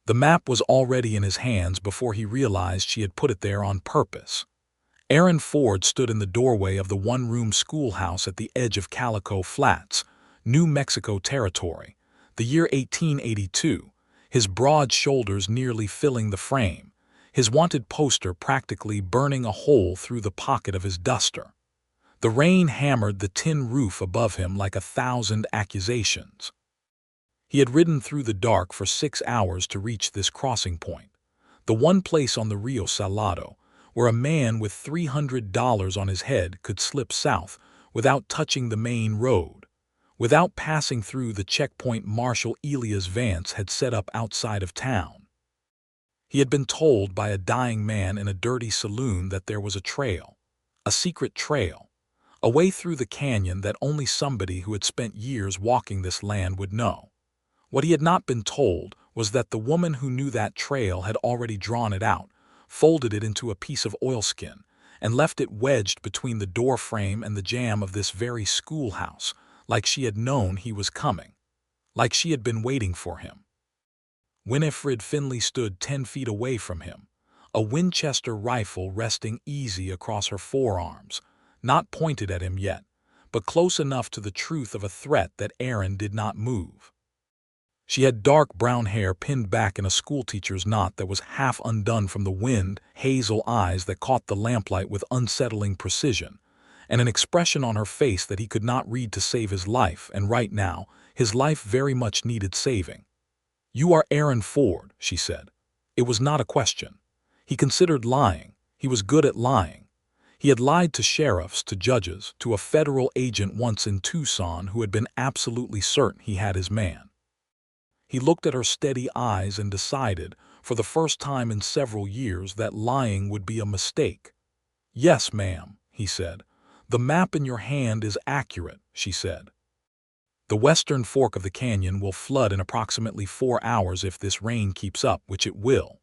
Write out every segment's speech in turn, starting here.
The map was already in his hands before he realized she had put it there on purpose. Aaron Ford stood in the doorway of the one-room schoolhouse at the edge of Calico Flats, New Mexico Territory, the year 1882, his broad shoulders nearly filling the frame, his wanted poster practically burning a hole through the pocket of his duster. The rain hammered the tin roof above him like 1,000 accusations. He had ridden through the dark for 6 hours to reach this crossing point, the one place on the Rio Salado where a man with $300 on his head could slip south without touching the main road, without passing through the checkpoint Marshal Elias Vance had set up outside of town. He had been told by a dying man in a dirty saloon that there was a trail, a secret trail, a way through the canyon that only somebody who had spent years walking this land would know. What he had not been told was that the woman who knew that trail had already drawn it out, folded it into a piece of oilskin, and left it wedged between the door frame and the jamb of this very schoolhouse, like she had known he was coming, like she had been waiting for him. Winifred Finley stood 10 feet away from him, a Winchester rifle resting easy across her forearms, not pointed at him yet, but close enough to the truth of a threat that Aaron did not move. She had dark brown hair pinned back in a schoolteacher's knot that was half undone from the wind, hazel eyes that caught the lamplight with unsettling precision, and an expression on her face that he could not read to save his life, and right now, his life very much needed saving. "You are Aaron Ford," she said. It was not a question. He considered lying. He was good at lying. He had lied to sheriffs, to judges, to a federal agent once in Tucson who had been absolutely certain he had his man. He looked at her steady eyes and decided, for the first time in several years, that lying would be a mistake. "Yes, ma'am," he said. "The map in your hand is accurate," she said. "The western fork of the canyon will flood in approximately 4 hours if this rain keeps up, which it will.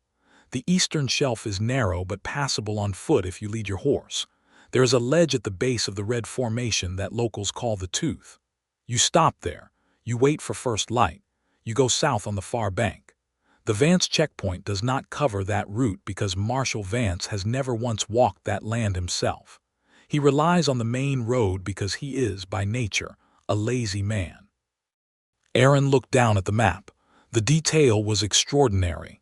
The eastern shelf is narrow but passable on foot if you lead your horse. There is a ledge at the base of the red formation that locals call the Tooth. You stop there. You wait for first light. You go south on the far bank. The Vance checkpoint does not cover that route because Marshal Vance has never once walked that land himself. He relies on the main road because he is, by nature, a lazy man." Aaron looked down at the map. The detail was extraordinary.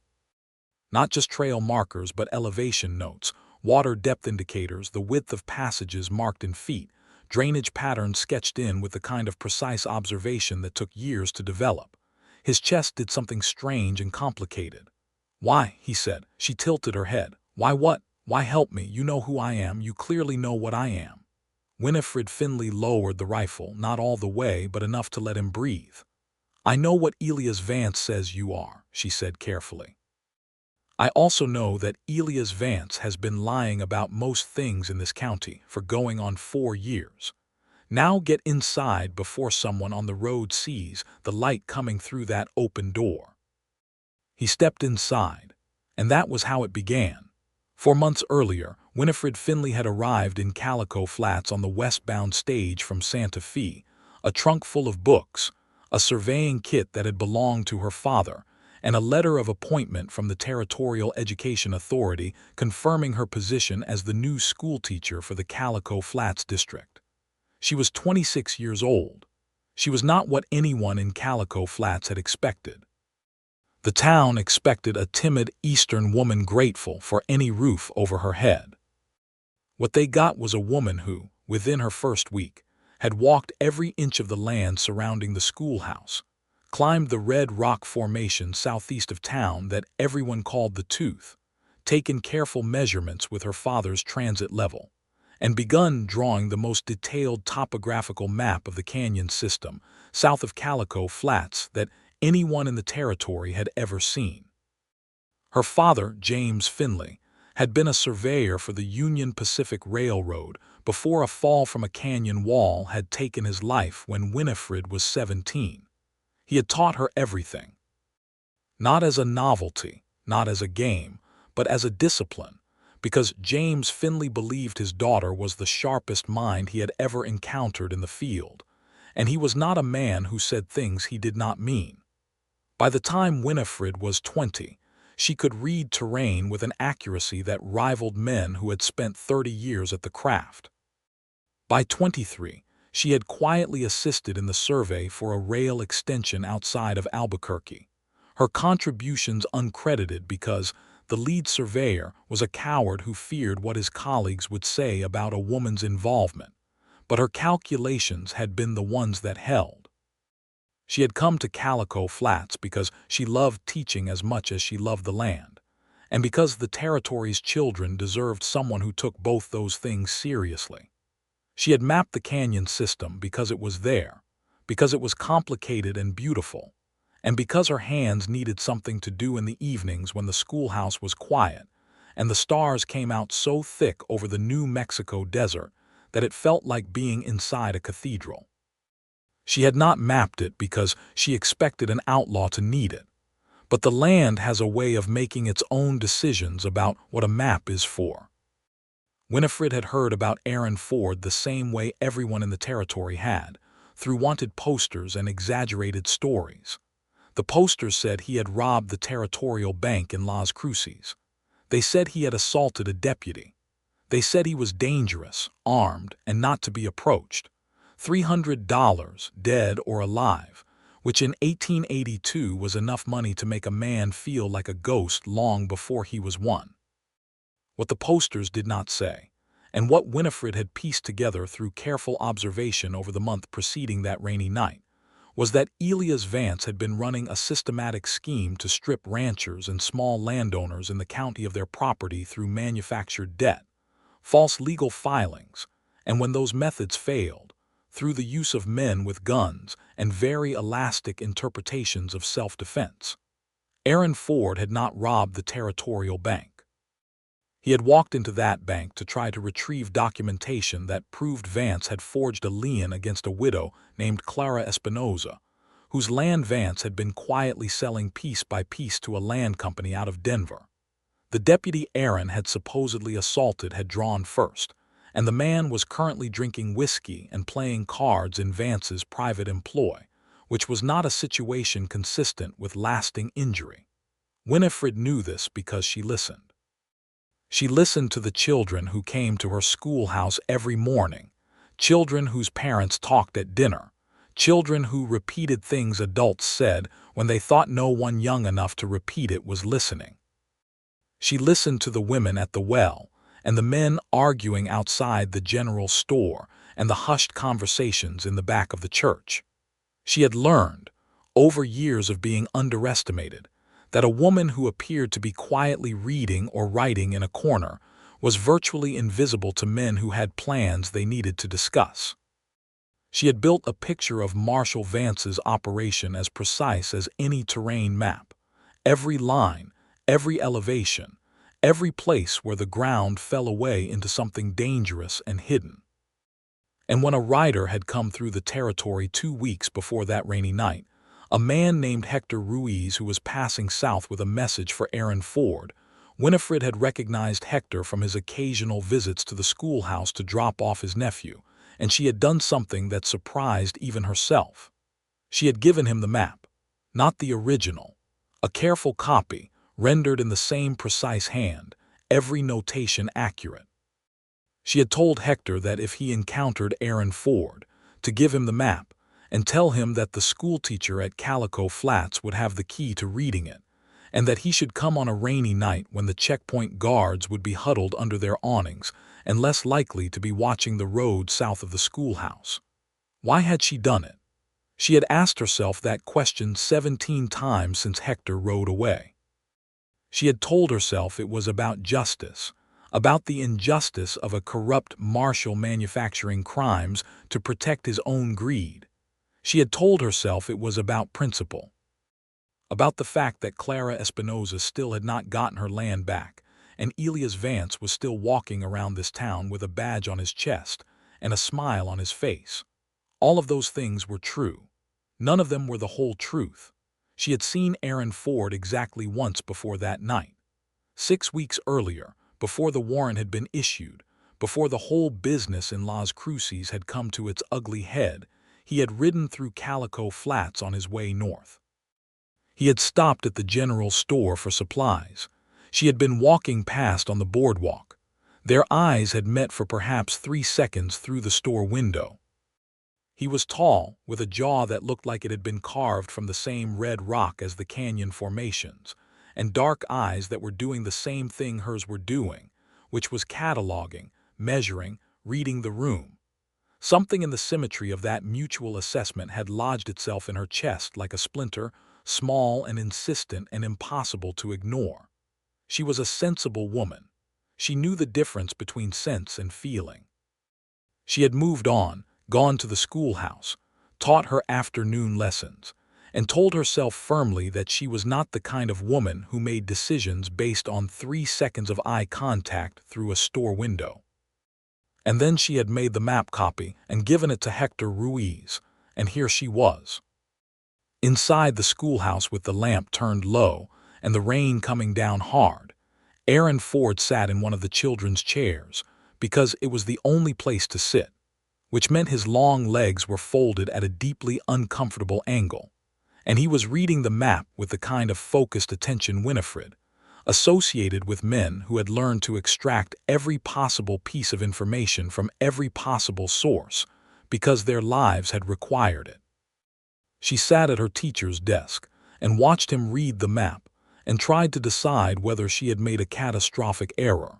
Not just trail markers, but elevation notes, water depth indicators, the width of passages marked in feet, drainage patterns sketched in with the kind of precise observation that took years to develop. His chest did something strange and complicated. "Why?" he said. She tilted her head. "Why what? Why help me? You know who I am. You clearly know what I am." Winifred Finley lowered the rifle, not all the way, but enough to let him breathe. "I know what Elias Vance says you are," she said carefully. "I also know that Elias Vance has been lying about most things in this county for going on 4 years. Now get inside before someone on the road sees the light coming through that open door." He stepped inside, and that was how it began. 4 months earlier, Winifred Finley had arrived in Calico Flats on the westbound stage from Santa Fe, a trunk full of books, a surveying kit that had belonged to her father, and a letter of appointment from the Territorial Education Authority confirming her position as the new schoolteacher for the Calico Flats district. She was 26 years old. She was not what anyone in Calico Flats had expected. The town expected a timid Eastern woman grateful for any roof over her head. What they got was a woman who, within her first week, had walked every inch of the land surrounding the schoolhouse, climbed the red rock formation southeast of town that everyone called the Tooth, taken careful measurements with her father's transit level, and begun drawing the most detailed topographical map of the canyon system south of Calico Flats that anyone in the territory had ever seen. Her father, James Finley, had been a surveyor for the Union Pacific Railroad before a fall from a canyon wall had taken his life when Winifred was 17. He had taught her everything. Not as a novelty, not as a game, but as a discipline, because James Finley believed his daughter was the sharpest mind he had ever encountered in the field, and he was not a man who said things he did not mean. By the time Winifred was 20, she could read terrain with an accuracy that rivaled men who had spent 30 years at the craft. By 23, she had quietly assisted in the survey for a rail extension outside of Albuquerque, her contributions uncredited because the lead surveyor was a coward who feared what his colleagues would say about a woman's involvement, but her calculations had been the ones that held. She had come to Calico Flats because she loved teaching as much as she loved the land, and because the territory's children deserved someone who took both those things seriously. She had mapped the canyon system because it was there, because it was complicated and beautiful, and because her hands needed something to do in the evenings when the schoolhouse was quiet and the stars came out so thick over the New Mexico desert that it felt like being inside a cathedral. She had not mapped it because she expected an outlaw to need it, but the land has a way of making its own decisions about what a map is for. Winifred had heard about Aaron Ford the same way everyone in the territory had, through wanted posters and exaggerated stories. The posters said he had robbed the territorial bank in Las Cruces. They said he had assaulted a deputy. They said he was dangerous, armed, and not to be approached. $300, dead or alive, which in 1882 was enough money to make a man feel like a ghost long before he was one. What the posters did not say, and what Winifred had pieced together through careful observation over the month preceding that rainy night, was that Elias Vance had been running a systematic scheme to strip ranchers and small landowners in the county of their property through manufactured debt, false legal filings, and when those methods failed, through the use of men with guns and very elastic interpretations of self-defense. Aaron Ford had not robbed the territorial bank. He had walked into that bank to try to retrieve documentation that proved Vance had forged a lien against a widow named Clara Espinoza, whose land Vance had been quietly selling piece by piece to a land company out of Denver. The deputy Aaron had supposedly assaulted had drawn first, and the man was currently drinking whiskey and playing cards in Vance's private employ, which was not a situation consistent with lasting injury. Winifred knew this because she listened. She listened to the children who came to her schoolhouse every morning, children whose parents talked at dinner, children who repeated things adults said when they thought no one young enough to repeat it was listening. She listened to the women at the well and the men arguing outside the general store and the hushed conversations in the back of the church. She had learned, over years of being underestimated, that a woman who appeared to be quietly reading or writing in a corner was virtually invisible to men who had plans they needed to discuss. She had built a picture of Marshal Vance's operation as precise as any terrain map. Every line, every elevation, every place where the ground fell away into something dangerous and hidden. And when a rider had come through the territory 2 weeks before that rainy night, a man named Hector Ruiz who was passing south with a message for Aaron Ford, Winifred had recognized Hector from his occasional visits to the schoolhouse to drop off his nephew, and she had done something that surprised even herself. She had given him the map, not the original, a careful copy, rendered in the same precise hand, every notation accurate. She had told Hector that if he encountered Aaron Ford, to give him the map, and tell him that the schoolteacher at Calico Flats would have the key to reading it, and that he should come on a rainy night when the checkpoint guards would be huddled under their awnings and less likely to be watching the road south of the schoolhouse. Why had she done it? She had asked herself that question 17 times since Hector rode away. She had told herself it was about justice, about the injustice of a corrupt marshal manufacturing crimes to protect his own greed. She had told herself it was about principle, about the fact that Clara Espinoza still had not gotten her land back, and Elias Vance was still walking around this town with a badge on his chest and a smile on his face. All of those things were true. None of them were the whole truth. She had seen Aaron Ford exactly once before that night. 6 weeks earlier, before the warrant had been issued, before the whole business in Las Cruces had come to its ugly head, he had ridden through Calico Flats on his way north. He had stopped at the general store for supplies. She had been walking past on the boardwalk. Their eyes had met for perhaps 3 seconds through the store window. He was tall, with a jaw that looked like it had been carved from the same red rock as the canyon formations, and dark eyes that were doing the same thing hers were doing, which was cataloging, measuring, reading the room. Something in the symmetry of that mutual assessment had lodged itself in her chest like a splinter, small and insistent and impossible to ignore. She was a sensible woman. She knew the difference between sense and feeling. She had moved on, gone to the schoolhouse, taught her afternoon lessons, and told herself firmly that she was not the kind of woman who made decisions based on 3 seconds of eye contact through a store window. And then she had made the map copy and given it to Hector Ruiz, and here she was. Inside the schoolhouse with the lamp turned low and the rain coming down hard, Aaron Ford sat in one of the children's chairs because it was the only place to sit, which meant his long legs were folded at a deeply uncomfortable angle, and he was reading the map with the kind of focused attention Winifred, associated with men who had learned to extract every possible piece of information from every possible source because their lives had required it. She sat at her teacher's desk and watched him read the map and tried to decide whether she had made a catastrophic error.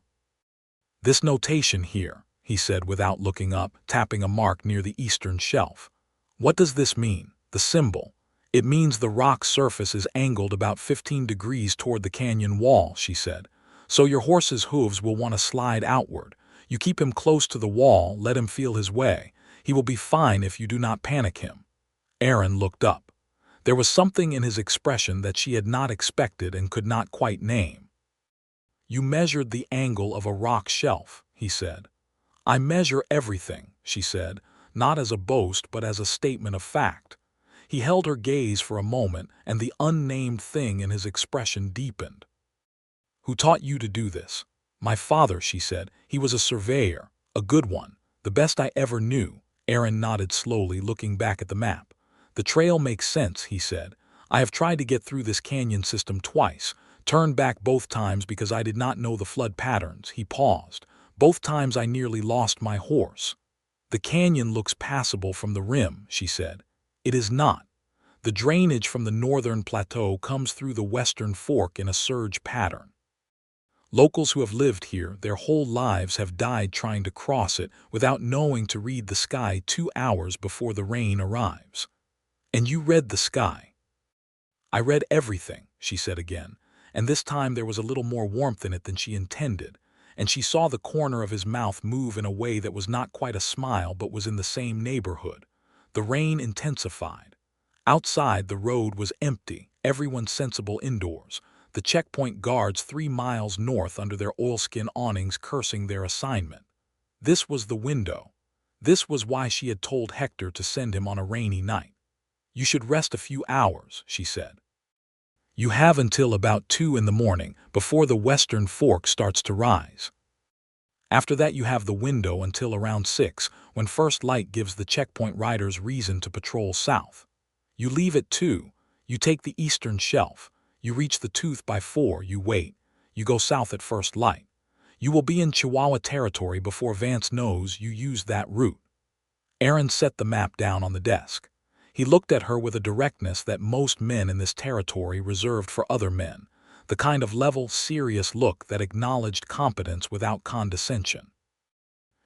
"This notation here," he said without looking up, tapping a mark near the eastern shelf. "What does this mean? The symbol. It means the rock surface is angled about 15 degrees toward the canyon wall," she said. "So your horse's hooves will want to slide outward. You keep him close to the wall, let him feel his way. He will be fine if you do not panic him." Aaron looked up. There was something in his expression that she had not expected and could not quite name. "You measured the angle of a rock shelf," he said. "I measure everything," she said, not as a boast but as a statement of fact. He held her gaze for a moment, and the unnamed thing in his expression deepened. "Who taught you to do this?" "My father," she said. "He was a surveyor, a good one, the best I ever knew." Aaron nodded slowly, looking back at the map. "The trail makes sense," he said. "I have tried to get through this canyon system twice, turned back both times because I did not know the flood patterns." He paused. "Both times I nearly lost my horse." "The canyon looks passable from the rim," she said. "It is not. The drainage from the northern plateau comes through the western fork in a surge pattern. Locals who have lived here their whole lives have died trying to cross it without knowing to read the sky 2 hours before the rain arrives." "And you read the sky?" "I read everything," she said again, and this time there was a little more warmth in it than she intended, and she saw the corner of his mouth move in a way that was not quite a smile but was in the same neighborhood. The rain intensified. Outside, the road was empty, everyone sensible indoors, the checkpoint guards 3 miles north under their oilskin awnings cursing their assignment. This was the window. This was why she had told Hector to send him on a rainy night. "You should rest a few hours," she said. "You have until about 2 in the morning, before the western fork starts to rise. After that you have the window until around 6, when first light gives the checkpoint riders reason to patrol south. You leave at 2, you take the eastern shelf, you reach the tooth by 4, you wait, you go south at first light. You will be in Chihuahua territory before Vance knows you used that route." Aaron set the map down on the desk. He looked at her with a directness that most men in this territory reserved for other men, the kind of level, serious look that acknowledged competence without condescension.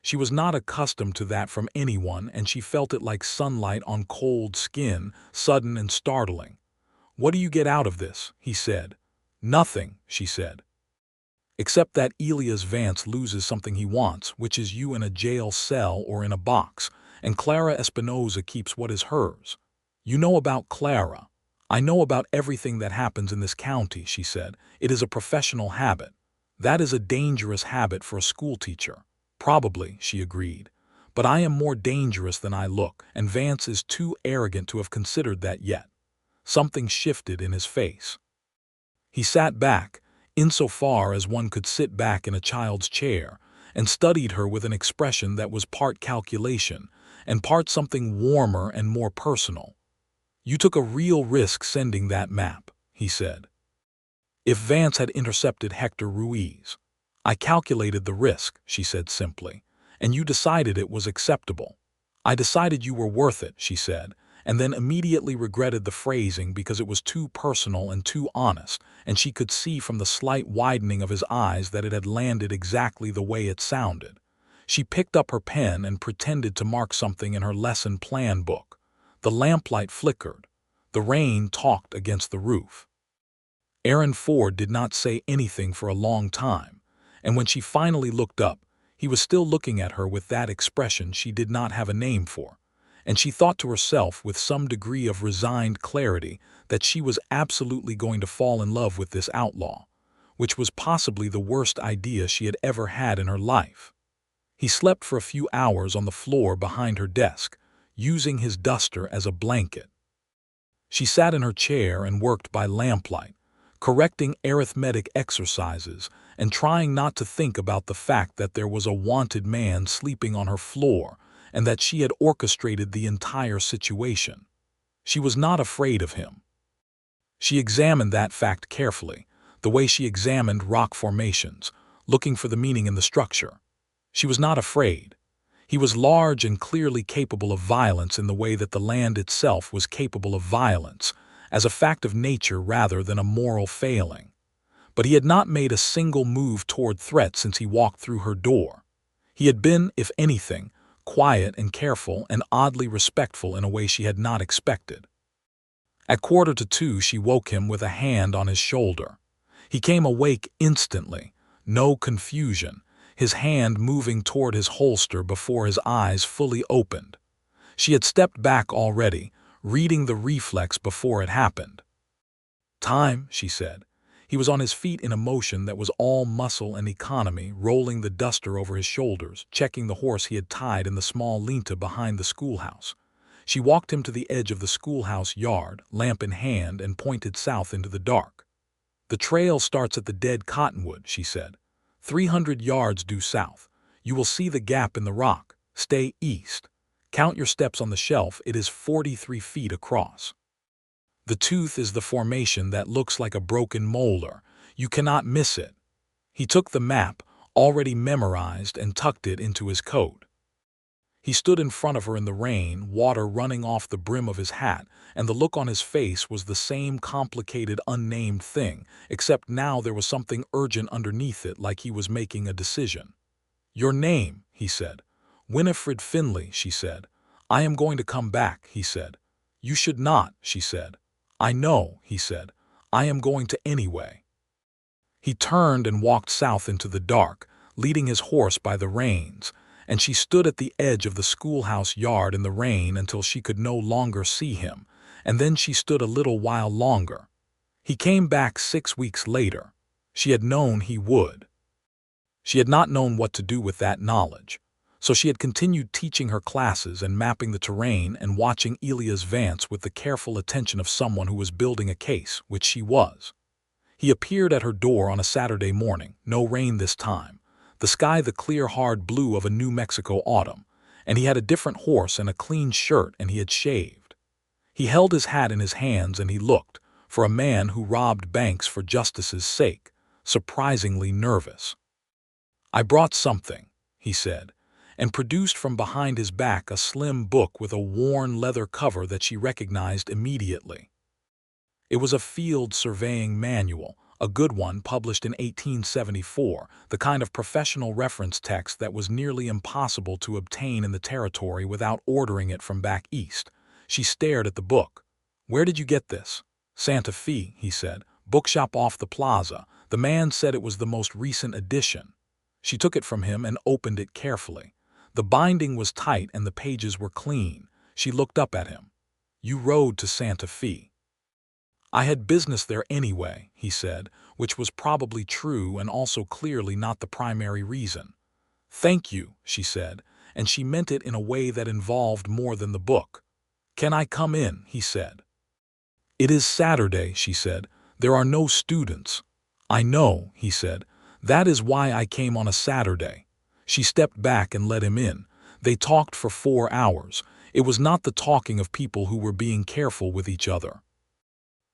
She was not accustomed to that from anyone, and she felt it like sunlight on cold skin, sudden and startling. "What do you get out of this?" he said. "Nothing," she said. "Except that Elias Vance loses something he wants, which is you in a jail cell or in a box, and Clara Espinosa keeps what is hers. You know about Clara." "I know about everything that happens in this county," she said. "It is a professional habit." "That is a dangerous habit for a schoolteacher." "Probably," she agreed. "But I am more dangerous than I look, and Vance is too arrogant to have considered that yet." Something shifted in his face. He sat back, insofar as one could sit back in a child's chair, and studied her with an expression that was part calculation and part something warmer and more personal. "You took a real risk sending that map. he said. If Vance had intercepted Hector Ruiz. I calculated the risk, she said simply, and you decided it was acceptable. I decided you were worth it, she said, and then immediately regretted the phrasing because it was too personal and too honest, and she could see from the slight widening of his eyes that it had landed exactly the way it sounded. She picked up her pen and pretended to mark something in her lesson plan book. The lamplight flickered. The rain talked against the roof. Aaron Ford did not say anything for a long time, and when she finally looked up, he was still looking at her with that expression she did not have a name for, and she thought to herself with some degree of resigned clarity that she was absolutely going to fall in love with this outlaw, which was possibly the worst idea she had ever had in her life. He slept for a few hours on the floor behind her desk, using his duster as a blanket. She sat in her chair and worked by lamplight, correcting arithmetic exercises and trying not to think about the fact that there was a wanted man sleeping on her floor and that she had orchestrated the entire situation. She was not afraid of him. She examined that fact carefully, the way she examined rock formations, looking for the meaning in the structure. She was not afraid. He was large and clearly capable of violence in the way that the land itself was capable of violence, as a fact of nature rather than a moral failing. But he had not made a single move toward threat since he walked through her door. He had been, if anything, quiet and careful and oddly respectful in a way she had not expected. At 1:45 she woke him with a hand on his shoulder. He came awake instantly, no confusion, his hand moving toward his holster before his eyes fully opened. She had stepped back already, reading the reflex before it happened. Time, she said. He was on his feet in a motion that was all muscle and economy, rolling the duster over his shoulders, checking the horse he had tied in the small linta behind the schoolhouse. She walked him to the edge of the schoolhouse yard, lamp in hand, and pointed south into the dark. The trail starts at the dead cottonwood, she said. 300 yards due south. You will see the gap in the rock. Stay east. Count your steps on the shelf. It is 43 feet across. The tooth is the formation that looks like a broken molar. You cannot miss it. He took the map, already memorized, and tucked it into his coat. He stood in front of her in the rain, water running off the brim of his hat, and the look on his face was the same complicated, unnamed thing, except now there was something urgent underneath it, like he was making a decision. Your name, he said. Winifred Finley, she said. I am going to come back, he said. You should not, she said. I know, he said. I am going to anyway. He turned and walked south into the dark, leading his horse by the reins, and she stood at the edge of the schoolhouse yard in the rain until she could no longer see him, and then she stood a little while longer. He came back 6 weeks later. She had known he would. She had not known what to do with that knowledge, so she had continued teaching her classes and mapping the terrain and watching Elias Vance with the careful attention of someone who was building a case, which she was. He appeared at her door on a Saturday morning, no rain this time, the sky the clear hard blue of a New Mexico autumn, and he had a different horse and a clean shirt, and he had shaved. He held his hat in his hands and he looked, for a man who robbed banks for justice's sake, surprisingly nervous. I brought something, he said, and produced from behind his back a slim book with a worn leather cover that she recognized immediately. It was a field surveying manual, a good one published in 1874, the kind of professional reference text that was nearly impossible to obtain in the territory without ordering it from back east. She stared at the book. Where did you get this? Santa Fe, he said. Bookshop off the plaza. The man said it was the most recent edition. She took it from him and opened it carefully. The binding was tight and the pages were clean. She looked up at him. You rode to Santa Fe. I had business there anyway, he said, which was probably true and also clearly not the primary reason. Thank you, she said, and she meant it in a way that involved more than the book. Can I come in, he said. It is Saturday, she said. There are no students. I know, he said. That is why I came on a Saturday. She stepped back and let him in. They talked for 4 hours. It was not the talking of people who were being careful with each other.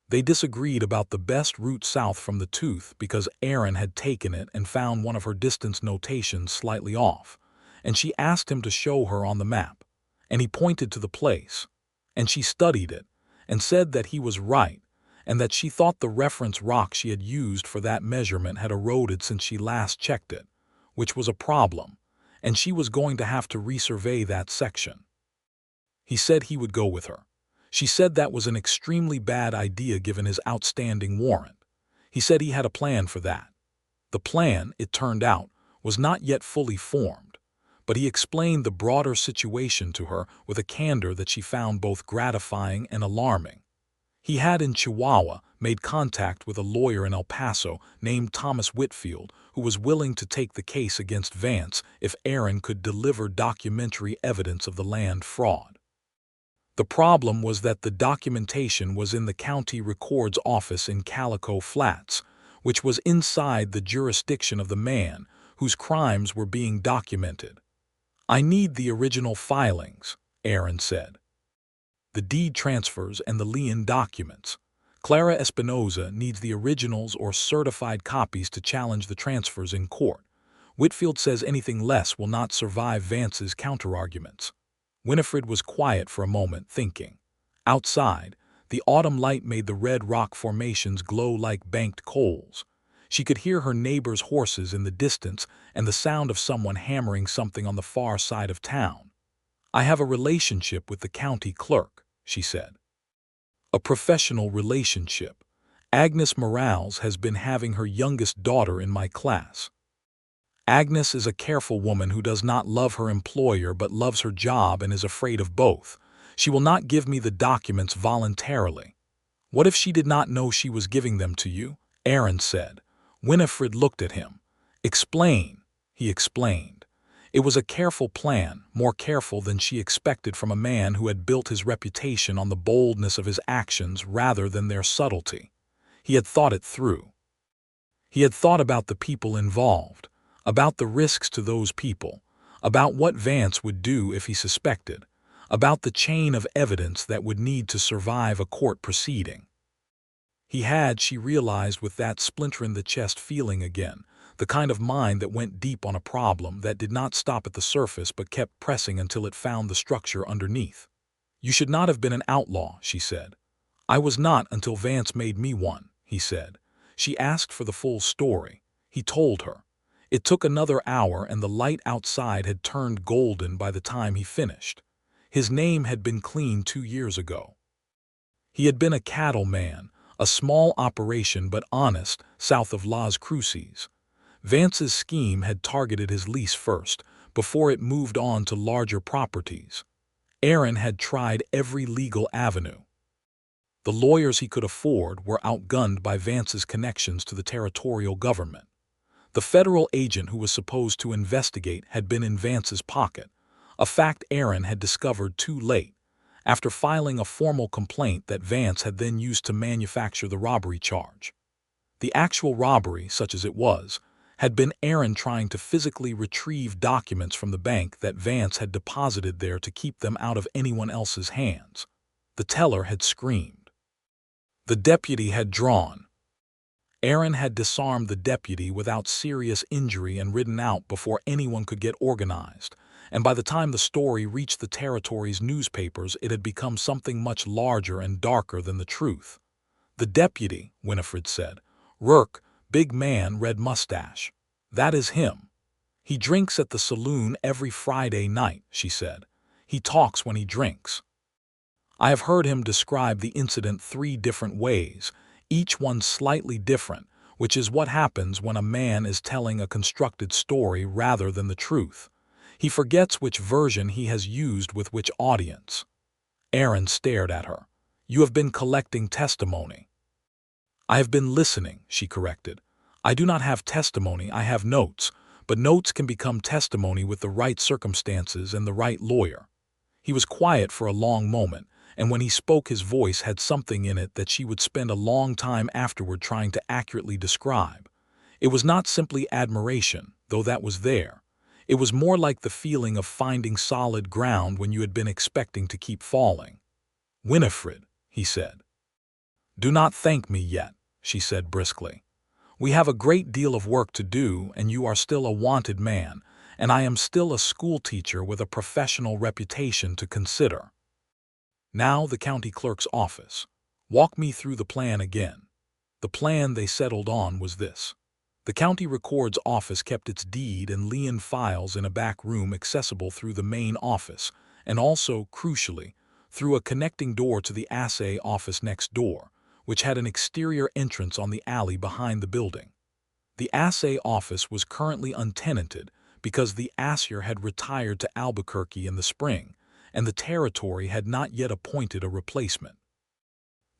They disagreed about the best route south from the tooth because Aaron had taken it and found one of her distance notations slightly off, and she asked him to show her on the map, and he pointed to the place, and she studied it and said that he was right and that she thought the reference rock she had used for that measurement had eroded since she last checked it, which was a problem, and she was going to have to resurvey that section. He said he would go with her. She said that was an extremely bad idea given his outstanding warrant. He said he had a plan for that. The plan, it turned out, was not yet fully formed, but he explained the broader situation to her with a candor that she found both gratifying and alarming. He had in Chihuahua made contact with a lawyer in El Paso named Thomas Whitfield who was willing to take the case against Vance if Aaron could deliver documentary evidence of the land fraud. The problem was that the documentation was in the county records office in Calico Flats, which was inside the jurisdiction of the man whose crimes were being documented. "I need the original filings," Aaron said. "The deed transfers and the lien documents. Clara Espinoza needs the originals or certified copies to challenge the transfers in court. Whitfield says anything less will not survive Vance's counterarguments." Winifred was quiet for a moment, thinking. Outside, the autumn light made the red rock formations glow like banked coals. She could hear her neighbor's horses in the distance and the sound of someone hammering something on the far side of town. "I have a relationship with the county clerk," she said. "A professional relationship. Agnes Morales has been having her youngest daughter in my class. Agnes is a careful woman who does not love her employer but loves her job and is afraid of both. She will not give me the documents voluntarily." "What if she did not know she was giving them to you?" Aaron said. Winifred looked at him. "Explain," he explained. It was a careful plan, more careful than she expected from a man who had built his reputation on the boldness of his actions rather than their subtlety. He had thought it through. He had thought about the people involved, about the risks to those people, about what Vance would do if he suspected, about the chain of evidence that would need to survive a court proceeding. He had, she realized with that splinter-in-the-chest feeling again, the kind of mind that went deep on a problem that did not stop at the surface but kept pressing until it found the structure underneath. "You should not have been an outlaw," she said. "I was not until Vance made me one," he said. She asked for the full story. He told her. It took another hour and the light outside had turned golden by the time he finished. His name had been cleaned 2 years ago. He had been a cattle man, a small operation but honest, south of Las Cruces. Vance's scheme had targeted his lease first, before it moved on to larger properties. Aaron had tried every legal avenue. The lawyers he could afford were outgunned by Vance's connections to the territorial government. The federal agent who was supposed to investigate had been in Vance's pocket, a fact Aaron had discovered too late, after filing a formal complaint that Vance had then used to manufacture the robbery charge. The actual robbery, such as it was, had been Aaron trying to physically retrieve documents from the bank that Vance had deposited there to keep them out of anyone else's hands. The teller had screamed. The deputy had drawn. Aaron had disarmed the deputy without serious injury and ridden out before anyone could get organized, and by the time the story reached the territory's newspapers it had become something much larger and darker than the truth. "The deputy," Winifred said. "Rourke, big man, red mustache. That is him. He drinks at the saloon every Friday night," she said. "He talks when he drinks. I have heard him describe the incident 3 different ways, each one slightly different, which is what happens when a man is telling a constructed story rather than the truth. He forgets which version he has used with which audience." Aaron stared at her. "You have been collecting testimony." "I have been listening," she corrected. "I do not have testimony, I have notes, but notes can become testimony with the right circumstances and the right lawyer." He was quiet for a long moment, and when he spoke his voice had something in it that she would spend a long time afterward trying to accurately describe. It was not simply admiration, though that was there. It was more like the feeling of finding solid ground when you had been expecting to keep falling. "Winifred," he said. "Do not thank me yet," she said briskly. "We have a great deal of work to do, and you are still a wanted man, and I am still a schoolteacher with a professional reputation to consider." Now the county clerk's office. Walk me through the plan again. The plan they settled on was this. The county record's office kept its deed and lien files in a back room accessible through the main office, and also, crucially, through a connecting door to the assay office next door, which had an exterior entrance on the alley behind the building. The assay office was currently untenanted because the assayer had retired to Albuquerque in the spring, and the territory had not yet appointed a replacement.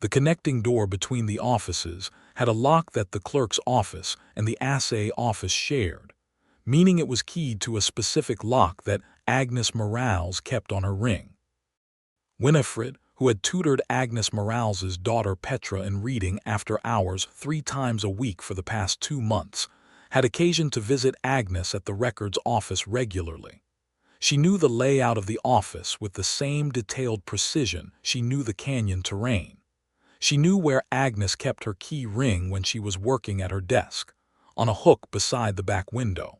The connecting door between the offices had a lock that the clerk's office and the assay office shared, meaning it was keyed to a specific lock that Agnes Morales kept on her ring. Winifred, who had tutored Agnes Morales's daughter Petra in reading after hours 3 times a week for the past 2 months, had occasion to visit Agnes at the records office regularly. She knew the layout of the office with the same detailed precision she knew the canyon terrain. She knew where Agnes kept her key ring when she was working at her desk, on a hook beside the back window.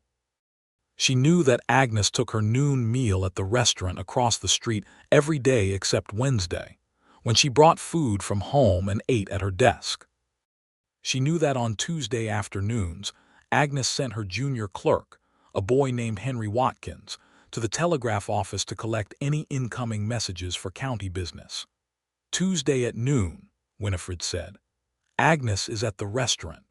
She knew that Agnes took her noon meal at the restaurant across the street every day except Wednesday, when she brought food from home and ate at her desk. She knew that on Tuesday afternoons, Agnes sent her junior clerk, a boy named Henry Watkins, to the telegraph office to collect any incoming messages for county business. "Tuesday at noon," Winifred said. "Agnes is at the restaurant.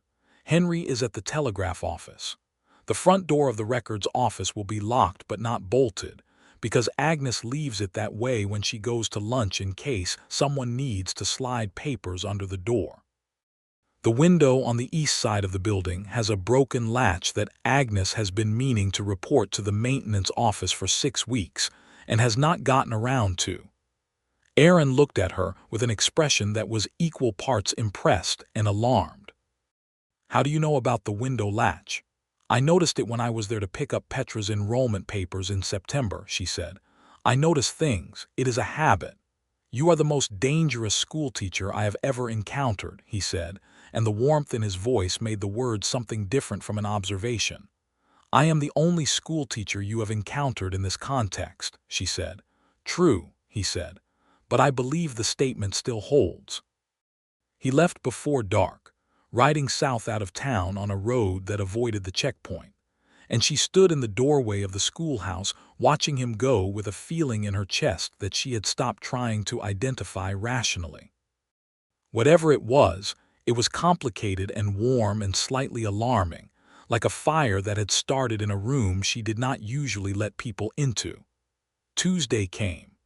Henry is at the telegraph office. The front door of the records office will be locked but not bolted, because Agnes leaves it that way when she goes to lunch in case someone needs to slide papers under the door. The window on the east side of the building has a broken latch that Agnes has been meaning to report to the maintenance office for 6 weeks and has not gotten around to." Aaron looked at her with an expression that was equal parts impressed and alarmed. "How do you know about the window latch?" "I noticed it when I was there to pick up Petra's enrollment papers in September," she said. "I notice things. It is a habit." "You are the most dangerous schoolteacher I have ever encountered," he said, and the warmth in his voice made the words something different from an observation. "I am the only schoolteacher you have encountered in this context," she said. "True," he said, "but I believe the statement still holds." He left before dark, riding south out of town on a road that avoided the checkpoint, and she stood in the doorway of the schoolhouse watching him go with a feeling in her chest that she had stopped trying to identify rationally. Whatever it was complicated and warm and slightly alarming, like a fire that had started in a room she did not usually let people into. Tuesday came.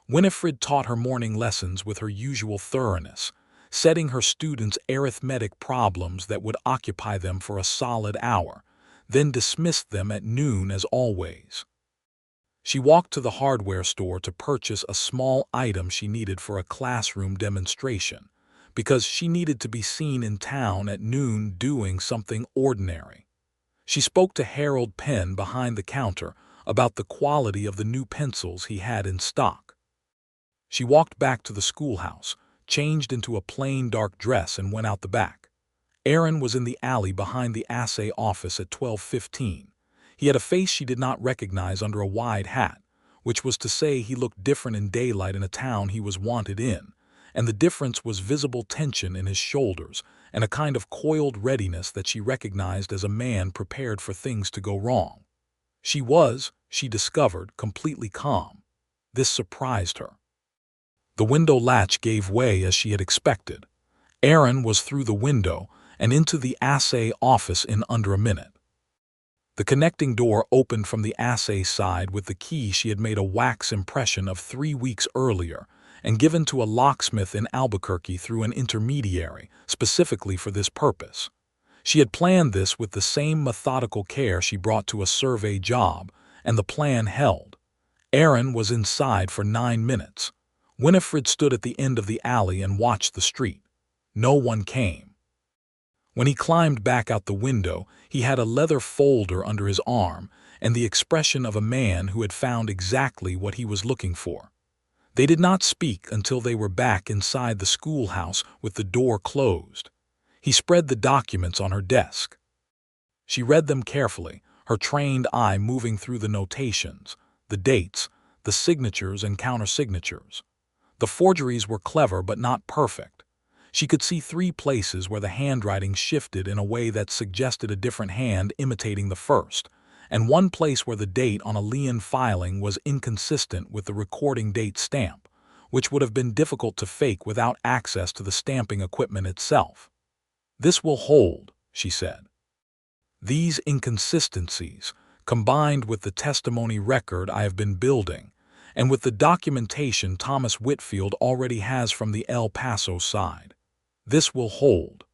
Winifred taught her morning lessons with her usual thoroughness, setting her students arithmetic problems that would occupy them for a solid hour, then dismissed them at noon as always. She walked to the hardware store to purchase a small item she needed for a classroom demonstration, because she needed to be seen in town at noon doing something ordinary. She spoke to Harold Penn behind the counter about the quality of the new pencils he had in stock. She walked back to the schoolhouse, changed into a plain dark dress, and went out the back. Aaron was in the alley behind the assay office at 12:15. He had a face she did not recognize under a wide hat, which was to say he looked different in daylight in a town he was wanted in, and the difference was visible tension in his shoulders and a kind of coiled readiness that she recognized as a man prepared for things to go wrong. She was, she discovered, completely calm. This surprised her. The window latch gave way as she had expected. Aaron was through the window and into the assay office in under a minute. The connecting door opened from the assay side with the key she had made a wax impression of 3 weeks earlier and given to a locksmith in Albuquerque through an intermediary, specifically for this purpose. She had planned this with the same methodical care she brought to a survey job, and the plan held. Aaron was inside for 9 minutes. Winifred stood at the end of the alley and watched the street. No one came. When he climbed back out the window, he had a leather folder under his arm and the expression of a man who had found exactly what he was looking for. They did not speak until they were back inside the schoolhouse with the door closed. He spread the documents on her desk. She read them carefully, her trained eye moving through the notations, the dates, the signatures and countersignatures. The forgeries were clever but not perfect. She could see 3 places where the handwriting shifted in a way that suggested a different hand imitating the first, and 1 place where the date on a lien filing was inconsistent with the recording date stamp, which would have been difficult to fake without access to the stamping equipment itself. "This will hold," she said. "These inconsistencies, combined with the testimony record I have been building, and with the documentation Thomas Whitfield already has from the El Paso side, this will hold."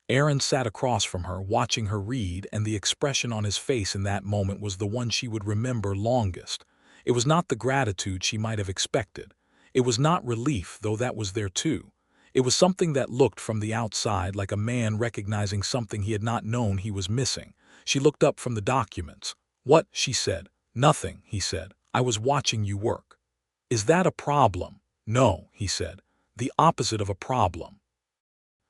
Aaron sat across from her, watching her read, and the expression on his face in that moment was the one she would remember longest. It was not the gratitude she might have expected. It was not relief, though that was there too. It was something that looked from the outside like a man recognizing something he had not known he was missing. She looked up from the documents. "What?" she said. "Nothing," he said. "I was watching you work." "Is that a problem?" "No," he said. "The opposite of a problem."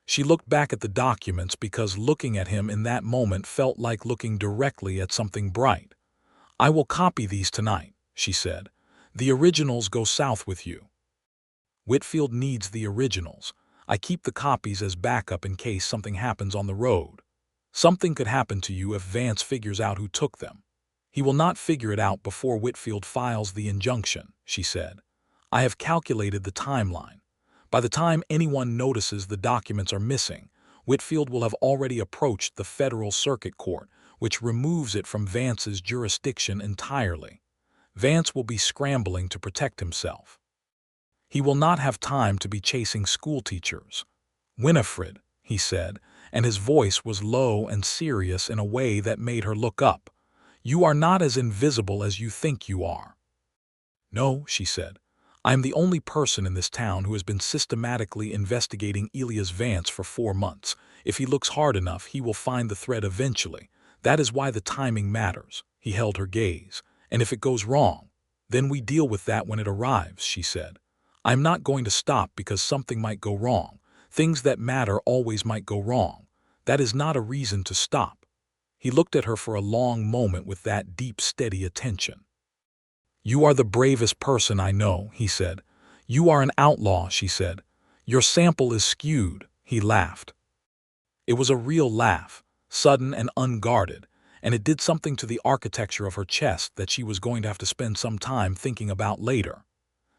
She looked back at the documents because looking at him in that moment felt like looking directly at something bright. "I will copy these tonight," she said. "The originals go south with you." "Whitfield needs the originals. I keep the copies as backup in case something happens on the road. Something could happen to you if Vance figures out who took them." "He will not figure it out before Whitfield files the injunction," she said. "I have calculated the timeline. By the time anyone notices the documents are missing, Whitfield will have already approached the federal circuit court, which removes it from Vance's jurisdiction entirely. Vance will be scrambling to protect himself. He will not have time to be chasing schoolteachers." "Winifred," he said, and his voice was low and serious in a way that made her look up. "You are not as invisible as you think you are." "No," she said. "I am the only person in this town who has been systematically investigating Elias Vance for 4 months. If he looks hard enough, he will find the thread eventually. That is why the timing matters." He held her gaze. "And if it goes wrong, then we deal with that when it arrives," she said. "I am not going to stop because something might go wrong. Things that matter always might go wrong. That is not a reason to stop." He looked at her for a long moment with that deep, steady attention. "You are the bravest person I know," he said. "You are an outlaw," she said. "Your sample is skewed," he laughed. It was a real laugh, sudden and unguarded, and it did something to the architecture of her chest that she was going to have to spend some time thinking about later.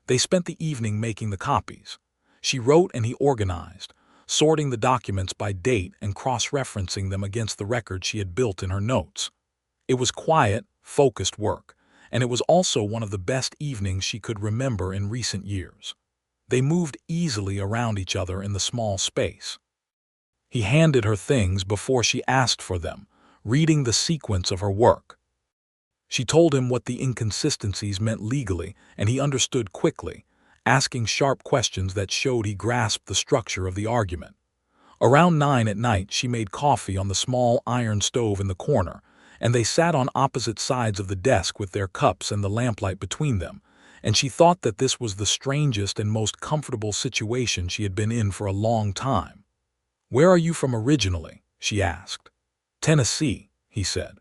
They spent the evening making the copies. She wrote and he organized, sorting the documents by date and cross-referencing them against the record she had built in her notes. It was quiet, focused work, and it was also one of the best evenings she could remember in recent years. They moved easily around each other in the small space. He handed her things before she asked for them, reading the sequence of her work. She told him what the inconsistencies meant legally, and he understood quickly, asking sharp questions that showed he grasped the structure of the argument. Around 9 at night, she made coffee on the small iron stove in the corner, and they sat on opposite sides of the desk with their cups and the lamplight between them, and she thought that this was the strangest and most comfortable situation she had been in for a long time. "Where are you from originally?" she asked. "Tennessee," he said.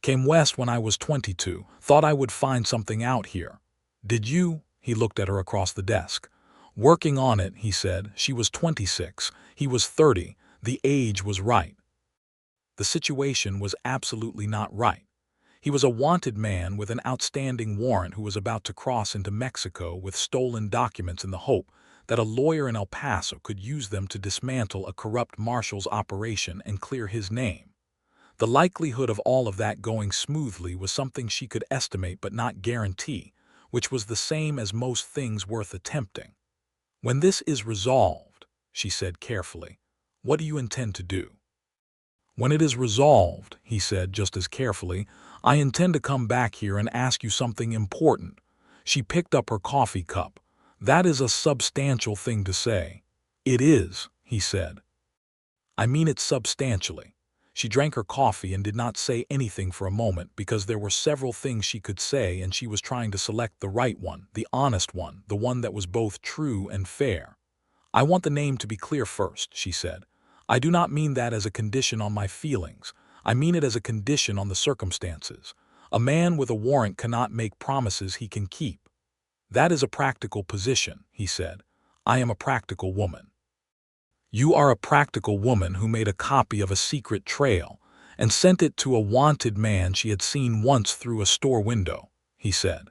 "Came west when I was 22, thought I would find something out here." "Did you?" He looked at her across the desk. "Working on it," he said. She was 26, he was 30, the age was right. The situation was absolutely not right. He was a wanted man with an outstanding warrant who was about to cross into Mexico with stolen documents in the hope that a lawyer in El Paso could use them to dismantle a corrupt marshal's operation and clear his name. The likelihood of all of that going smoothly was something she could estimate but not guarantee, which was the same as most things worth attempting. "When this is resolved," she said carefully, "what do you intend to do?" "When it is resolved," he said just as carefully, "I intend to come back here and ask you something important." She picked up her coffee cup. "That is a substantial thing to say." "It is," he said. "I mean it substantially." She drank her coffee and did not say anything for a moment because there were several things she could say and she was trying to select the right one, the honest one, the one that was both true and fair. "I want the name to be clear first," she said. "I do not mean that as a condition on my feelings. I mean it as a condition on the circumstances. A man with a warrant cannot make promises he can keep." "That is a practical position," he said. "I am a practical woman." "You are a practical woman who made a copy of a secret trail and sent it to a wanted man she had seen once through a store window," he said.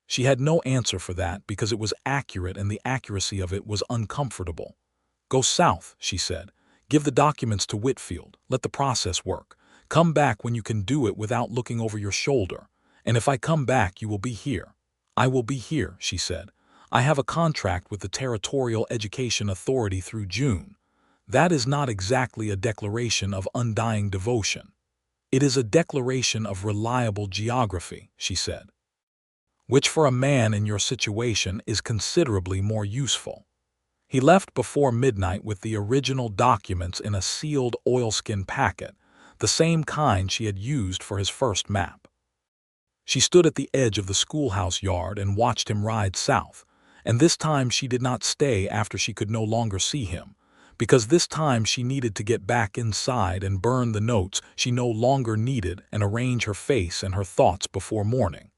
She had no answer for that because it was accurate and the accuracy of it was uncomfortable. "Go south," she said. "Give the documents to Whitfield. Let the process work. Come back when you can do it without looking over your shoulder. And if I come back, you will be here." "I will be here," she said. "I have a contract with the Territorial Education Authority through June." "That is not exactly a declaration of undying devotion. It is a declaration of reliable geography," she said, "which for a man in your situation is considerably more useful." He left before midnight with the original documents in a sealed oilskin packet, the same kind she had used for his first map. She stood at the edge of the schoolhouse yard and watched him ride south, and this time she did not stay after she could no longer see him, because this time she needed to get back inside and burn the notes she no longer needed and arrange her face and her thoughts before morning.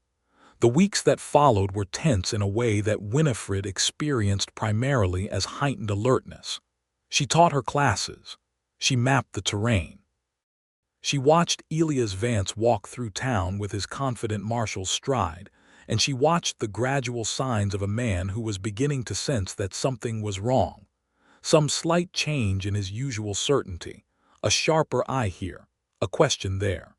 The weeks that followed were tense in a way that Winifred experienced primarily as heightened alertness. She taught her classes. She mapped the terrain. She watched Elias Vance walk through town with his confident marshal's stride, and she watched the gradual signs of a man who was beginning to sense that something was wrong. Some slight change in his usual certainty, a sharper eye here, a question there.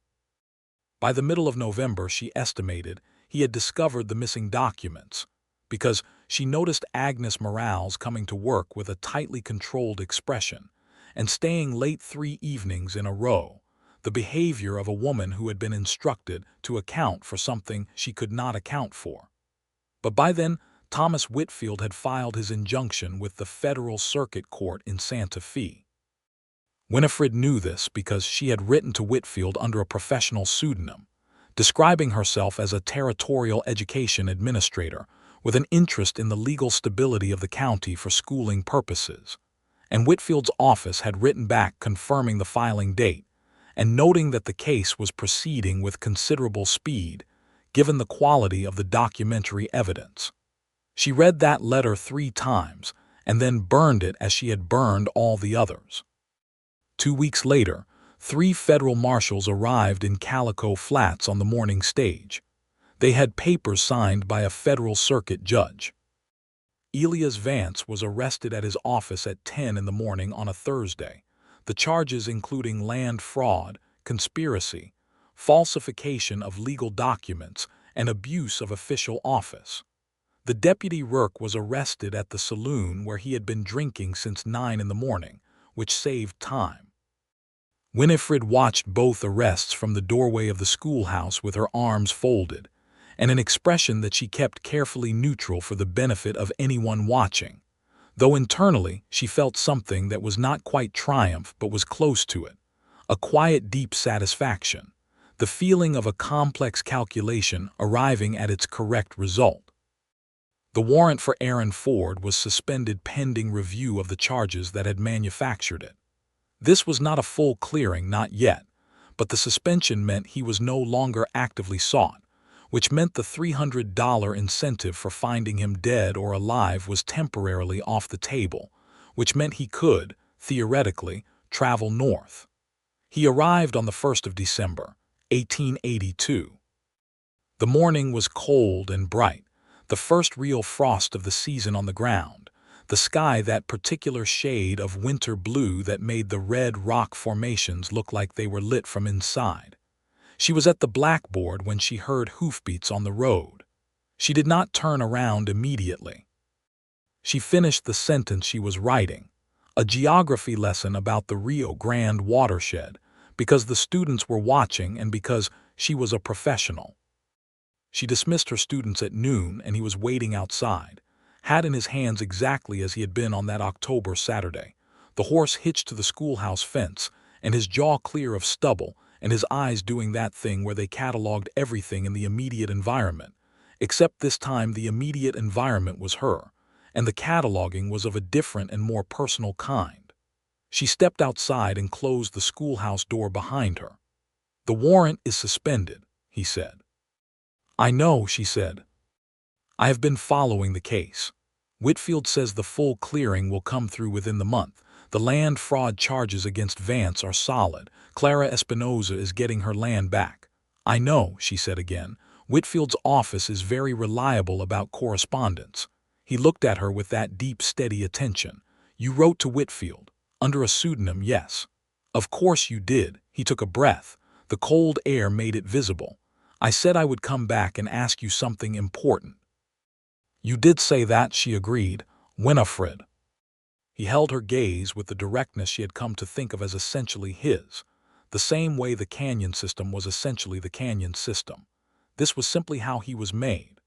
By the middle of November, she estimated, he had discovered the missing documents, because she noticed Agnes Morales coming to work with a tightly controlled expression and staying late 3 evenings in a row, the behavior of a woman who had been instructed to account for something she could not account for. But by then, Thomas Whitfield had filed his injunction with the Federal Circuit Court in Santa Fe. Winifred knew this because she had written to Whitfield under a professional pseudonym, describing herself as a territorial education administrator with an interest in the legal stability of the county for schooling purposes. And Whitfield's office had written back confirming the filing date and noting that the case was proceeding with considerable speed, given the quality of the documentary evidence. She read that letter 3 times and then burned it as she had burned all the others. 2 weeks later, 3 federal marshals arrived in Calico Flats on the morning stage. They had papers signed by a federal circuit judge. Elias Vance was arrested at his office at 10 in the morning on a Thursday, the charges including land fraud, conspiracy, falsification of legal documents, and abuse of official office. The deputy Rourke was arrested at the saloon where he had been drinking since 9 in the morning, which saved time. Winifred watched both arrests from the doorway of the schoolhouse with her arms folded, and an expression that she kept carefully neutral for the benefit of anyone watching, though internally she felt something that was not quite triumph but was close to it, a quiet deep satisfaction, the feeling of a complex calculation arriving at its correct result. The warrant for Aaron Ford was suspended pending review of the charges that had manufactured it. This was not a full clearing, not yet, but the suspension meant he was no longer actively sought, which meant the $300 incentive for finding him dead or alive was temporarily off the table, which meant he could, theoretically, travel north. He arrived on the 1st of December, 1882. The morning was cold and bright, the first real frost of the season on the ground, the sky that particular shade of winter blue that made the red rock formations look like they were lit from inside. She was at the blackboard when she heard hoofbeats on the road. She did not turn around immediately. She finished the sentence she was writing, a geography lesson about the Rio Grande watershed, because the students were watching and because she was a professional. She dismissed her students at noon and he was waiting outside, hat in his hands exactly as he had been on that October Saturday, the horse hitched to the schoolhouse fence, and his jaw clear of stubble, and his eyes doing that thing where they cataloged everything in the immediate environment, except this time the immediate environment was her, and the cataloging was of a different and more personal kind. She stepped outside and closed the schoolhouse door behind her. "The warrant is suspended," he said. "I know," she said. "I have been following the case. Whitfield says the full clearing will come through within the month. The land fraud charges against Vance are solid. Clara Espinoza is getting her land back." "I know," she said again. "Whitfield's office is very reliable about correspondence." He looked at her with that deep, steady attention. "You wrote to Whitfield. Under a pseudonym, yes." "Of course you did." He took a breath. The cold air made it visible. "I said I would come back and ask you something important." "You did say that," she agreed. "Winifred." He held her gaze with the directness she had come to think of as essentially his, the same way the canyon system was essentially the canyon system. This was simply how he was made.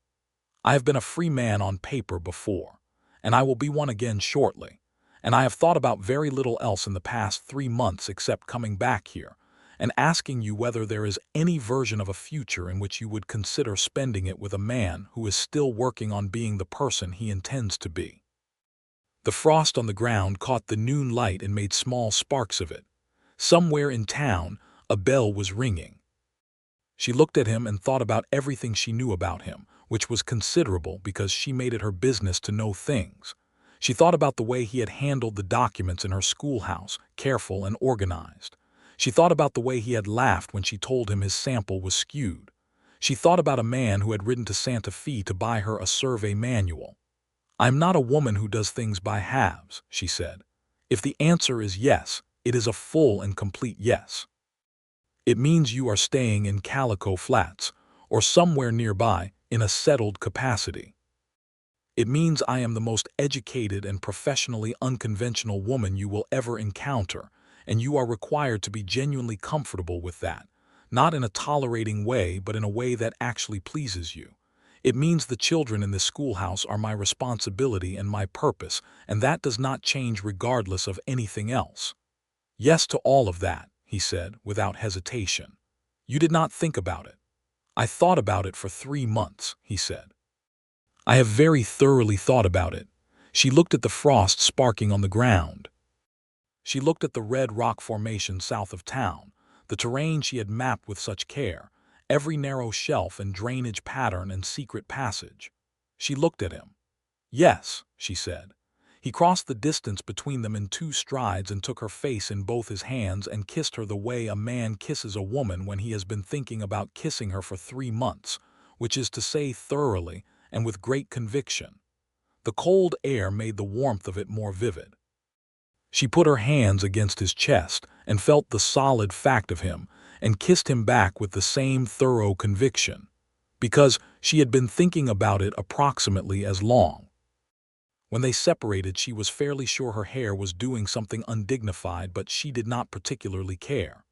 "I have been a free man on paper before, and I will be one again shortly, and I have thought about very little else in the past 3 months except coming back here and asking you whether there is any version of a future in which you would consider spending it with a man who is still working on being the person he intends to be." The frost on the ground caught the noon light and made small sparks of it. Somewhere in town, a bell was ringing. She looked at him and thought about everything she knew about him, which was considerable because she made it her business to know things. She thought about the way he had handled the documents in her schoolhouse, careful and organized. She thought about the way he had laughed when she told him his sample was skewed. She thought about a man who had ridden to Santa Fe to buy her a survey manual. "I'm not a woman who does things by halves," she said. "If the answer is yes, it is a full and complete yes. It means you are staying in Calico Flats, or somewhere nearby, in a settled capacity. It means I am the most educated and professionally unconventional woman you will ever encounter, and you are required to be genuinely comfortable with that, not in a tolerating way but in a way that actually pleases you. It means the children in this schoolhouse are my responsibility and my purpose, and that does not change regardless of anything else." "Yes to all of that," he said, without hesitation. "You did not think about it." "I thought about it for 3 months," he said. "I have very thoroughly thought about it." She looked at the frost sparking on the ground. She looked at the red rock formation south of town, the terrain she had mapped with such care, every narrow shelf and drainage pattern and secret passage. She looked at him. "Yes," she said. He crossed the distance between them in 2 strides and took her face in both his hands and kissed her the way a man kisses a woman when he has been thinking about kissing her for 3 months, which is to say thoroughly and with great conviction. The cold air made the warmth of it more vivid. She put her hands against his chest and felt the solid fact of him and kissed him back with the same thorough conviction, because she had been thinking about it approximately as long. When they separated, she was fairly sure her hair was doing something undignified, but she did not particularly care.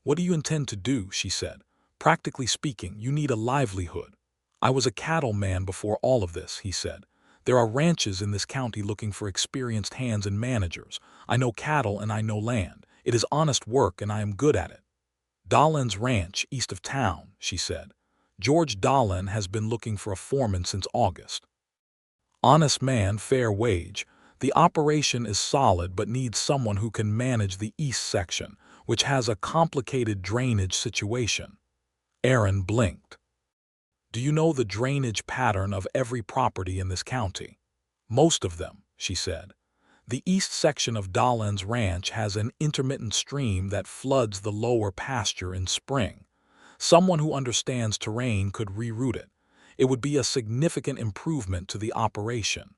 "What do you intend to do?" she said. "Practically speaking, you need a livelihood." "I was a cattleman before all of this," he said. "There are ranches in this county looking for experienced hands and managers. I know cattle and I know land. It is honest work and I am good at it." "Dahlin's ranch, east of town," she said. "George Dahlin has been looking for a foreman since August. Honest man, fair wage. The operation is solid but needs someone who can manage the east section, which has a complicated drainage situation." Aaron blinked. "Do you know the drainage pattern of every property in this county?" "Most of them," she said. "The east section of Dahlin's ranch has an intermittent stream that floods the lower pasture in spring. Someone who understands terrain could reroute it. It would be a significant improvement to the operation."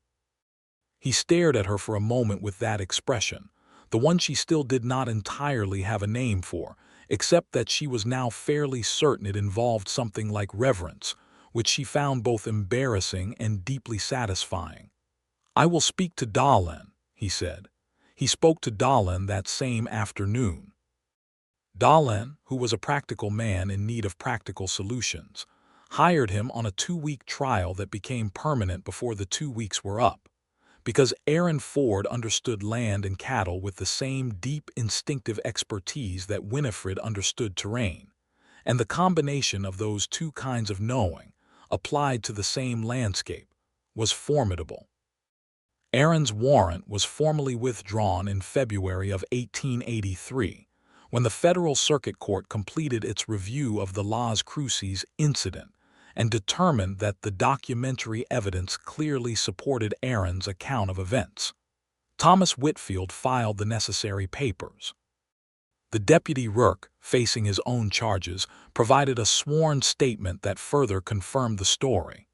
He stared at her for a moment with that expression, the one she still did not entirely have a name for, except that she was now fairly certain it involved something like reverence, which she found both embarrassing and deeply satisfying. "I will speak to Dahlin," he said. He spoke to Dahlin that same afternoon. Dahlin, who was a practical man in need of practical solutions, hired him on a 2-week trial that became permanent before the 2 weeks were up. because Aaron Ford understood land and cattle with the same deep instinctive expertise that Winifred understood terrain, and the combination of those two kinds of knowing, applied to the same landscape, was formidable. Aaron's warrant was formally withdrawn in February of 1883, when the Federal Circuit Court completed its review of the Las Cruces incident and determined that the documentary evidence clearly supported Aaron's account of events. Thomas Whitfield filed the necessary papers. The deputy Rourke, facing his own charges, provided a sworn statement that further confirmed the story.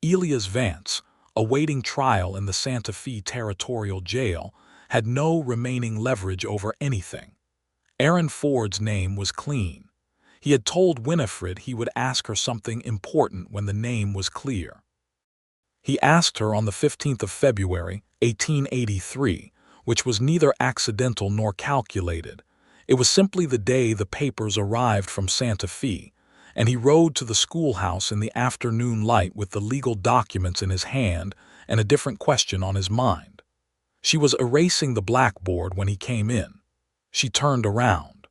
Elias Vance, awaiting trial in the Santa Fe Territorial Jail, had no remaining leverage over anything. Aaron Ford's name was clean. He had told Winifred he would ask her something important when the name was clear. He asked her on the 15th of February, 1883, which was neither accidental nor calculated. It was simply the day the papers arrived from Santa Fe, and he rode to the schoolhouse in the afternoon light with the legal documents in his hand and a different question on his mind. She was erasing the blackboard when he came in. She turned around.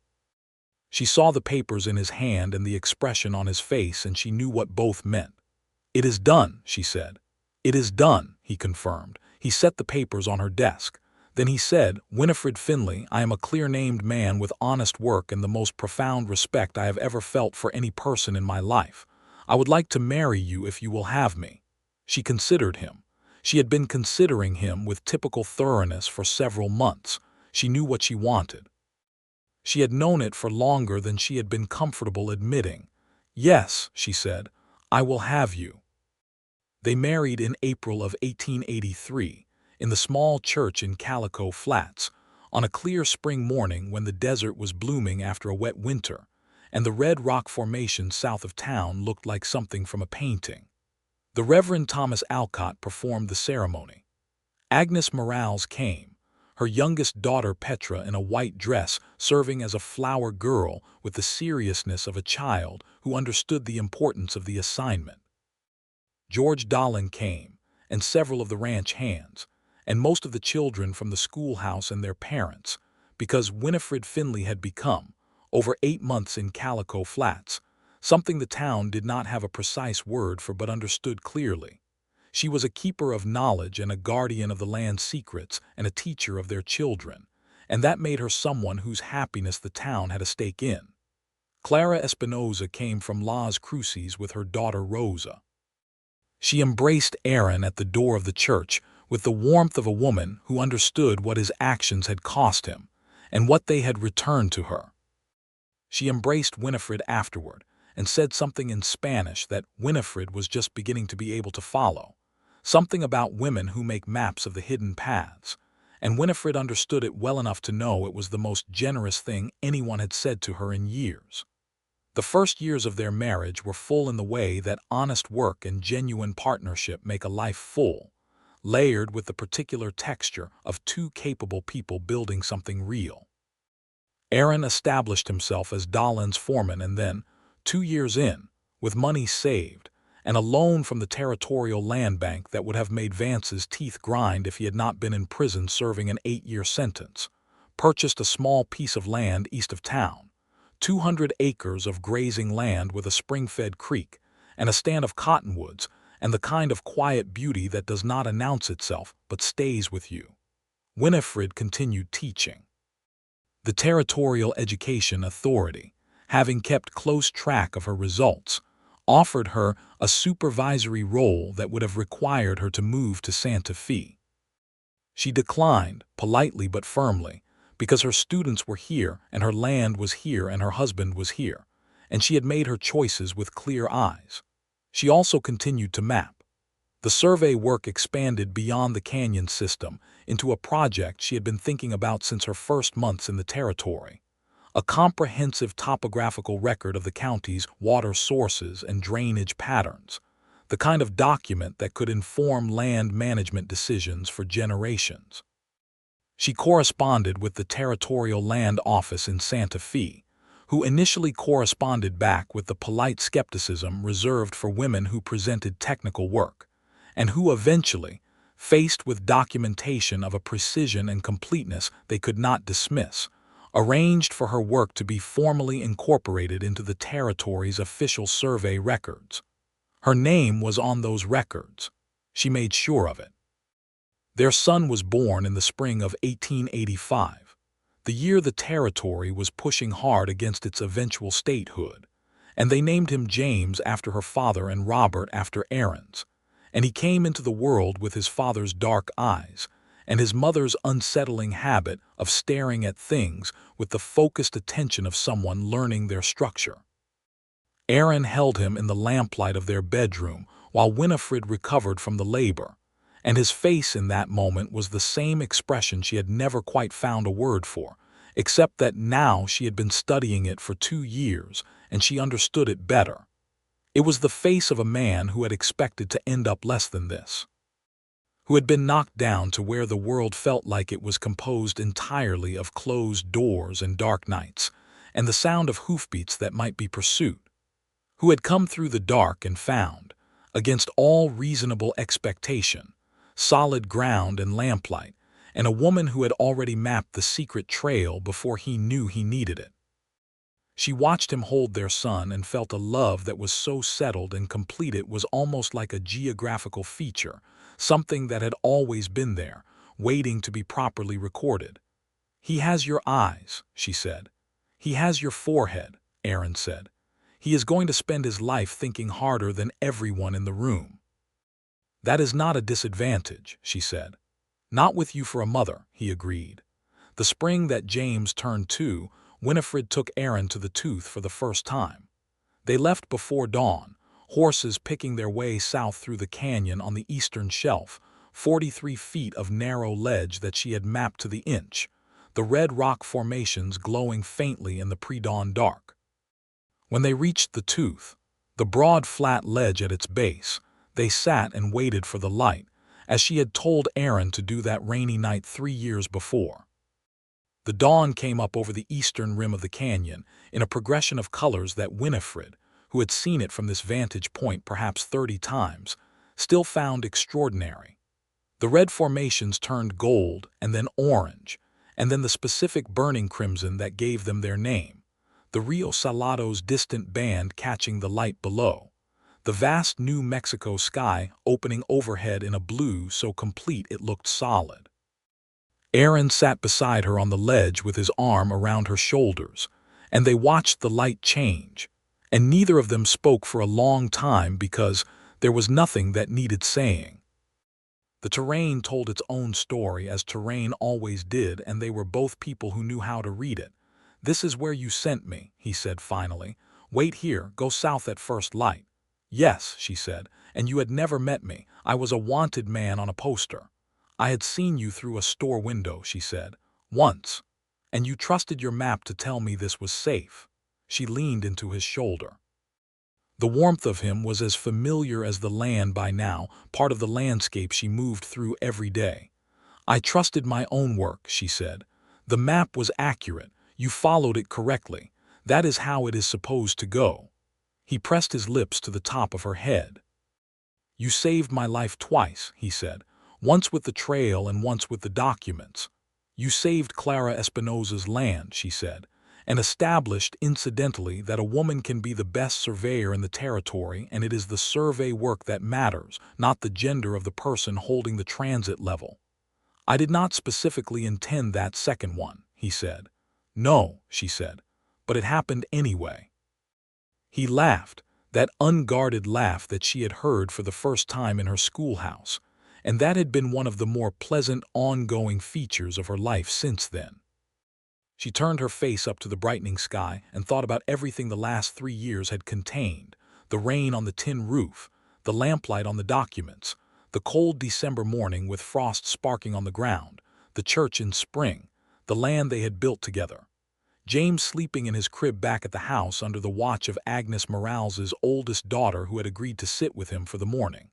She saw the papers in his hand and the expression on his face, and she knew what both meant. "It is done," she said. "It is done," he confirmed. He set the papers on her desk. Then he said, "Winifred Finley, I am a clear-named man with honest work and the most profound respect I have ever felt for any person in my life. I would like to marry you if you will have me." She considered him. She had been considering him with typical thoroughness for several months. She knew what she wanted. She had known it for longer than she had been comfortable admitting. "Yes," she said, "I will have you." They married in April of 1883, in the small church in Calico Flats, on a clear spring morning when the desert was blooming after a wet winter, and the red rock formation south of town looked like something from a painting. The Reverend Thomas Alcott performed the ceremony. Agnes Morales came, her youngest daughter Petra in a white dress serving as a flower girl with the seriousness of a child who understood the importance of the assignment. George Dolan came, and several of the ranch hands, and most of the children from the schoolhouse and their parents, because Winifred Finley had become, over 8 months in Calico Flats, something the town did not have a precise word for but understood clearly. She was a keeper of knowledge and a guardian of the land's secrets and a teacher of their children, and that made her someone whose happiness the town had a stake in. Clara Espinosa came from Las Cruces with her daughter Rosa. She embraced Aaron at the door of the church with the warmth of a woman who understood what his actions had cost him and what they had returned to her. She embraced Winifred afterward and said something in Spanish that Winifred was just beginning to be able to follow, something about women who make maps of the hidden paths, and Winifred understood it well enough to know it was the most generous thing anyone had said to her in years. The first years of their marriage were full in the way that honest work and genuine partnership make a life full, layered with the particular texture of two capable people building something real. Aaron established himself as Dolan's foreman, and then, 2 years in, with money saved, and a loan from the Territorial Land Bank that would have made Vance's teeth grind if he had not been in prison serving an 8-year sentence, purchased a small piece of land east of town, 200 acres of grazing land with a spring-fed creek, and a stand of cottonwoods, and the kind of quiet beauty that does not announce itself but stays with you. Winifred continued teaching. The Territorial Education Authority, having kept close track of her results, offered her a supervisory role that would have required her to move to Santa Fe. She declined, politely but firmly, because her students were here and her land was here and her husband was here, and she had made her choices with clear eyes. She also continued to map. The survey work expanded beyond the canyon system into a project she had been thinking about since her first months in the territory. A comprehensive topographical record of the county's water sources and drainage patterns, the kind of document that could inform land management decisions for generations. She corresponded with the Territorial Land Office in Santa Fe, who initially corresponded back with the polite skepticism reserved for women who presented technical work, and who eventually, faced with documentation of a precision and completeness they could not dismiss, arranged for her work to be formally incorporated into the territory's official survey records. Her name was on those records. She made sure of it. Their son was born in the spring of 1885, the year the territory was pushing hard against its eventual statehood, and they named him James after her father and Robert after Aaron's. And he came into the world with his father's dark eyes and his mother's unsettling habit of staring at things with the focused attention of someone learning their structure. Aaron held him in the lamplight of their bedroom while Winifred recovered from the labor, and his face in that moment was the same expression she had never quite found a word for, except that now she had been studying it for 2 years and she understood it better. It was the face of a man who had expected to end up less than this, who had been knocked down to where the world felt like it was composed entirely of closed doors and dark nights, and the sound of hoofbeats that might be pursued, who had come through the dark and found, against all reasonable expectation, solid ground and lamplight, and a woman who had already mapped the secret trail before he knew he needed it. She watched him hold their son and felt a love that was so settled and complete it was almost like a geographical feature, something that had always been there, waiting to be properly recorded. "He has your eyes," she said. "He has your forehead," Aaron said. "He is going to spend his life thinking harder than everyone in the room." "That is not a disadvantage," she said. "Not with you for a mother," he agreed. The spring that James turned 2, Winifred took Aaron to the tooth for the first time. They left before dawn, horses picking their way south through the canyon on the eastern shelf, 43 feet of narrow ledge that she had mapped to the inch, the red rock formations glowing faintly in the pre-dawn dark. When they reached the tooth, the broad flat ledge at its base, they sat and waited for the light, as she had told Aaron to do that rainy night 3 years before. The dawn came up over the eastern rim of the canyon in a progression of colors that Winifred, who had seen it from this vantage point perhaps 30 times, still found extraordinary. The red formations turned gold and then orange, and then the specific burning crimson that gave them their name, the Rio Salado's distant band catching the light below, the vast New Mexico sky opening overhead in a blue so complete it looked solid. Aaron sat beside her on the ledge with his arm around her shoulders, and they watched the light change, and neither of them spoke for a long time because there was nothing that needed saying. The terrain told its own story as terrain always did, and they were both people who knew how to read it. "This is where you sent me," he said finally. "Wait here, go south at first light." "Yes," she said, "and you had never met me. I was a wanted man on a poster." "I had seen you through a store window," she said, "once. And you trusted your map to tell me this was safe." She leaned into his shoulder. The warmth of him was as familiar as the land by now, part of the landscape she moved through every day. "I trusted my own work," she said. "The map was accurate. You followed it correctly. That is how it is supposed to go." He pressed his lips to the top of her head. "You saved my life twice," he said. "Once with the trail and once with the documents." "You saved Clara Espinosa's land," she said, "and established, incidentally, that a woman can be the best surveyor in the territory, and it is the survey work that matters, not the gender of the person holding the transit level." "I did not specifically intend that second one," he said. "No," she said, "but it happened anyway." He laughed, that unguarded laugh that she had heard for the first time in her schoolhouse, and that had been one of the more pleasant ongoing features of her life since then. She turned her face up to the brightening sky and thought about everything the last 3 years had contained: the rain on the tin roof, the lamplight on the documents, the cold December morning with frost sparking on the ground, the church in spring, the land they had built together, James sleeping in his crib back at the house under the watch of Agnes Morales's oldest daughter who had agreed to sit with him for the morning.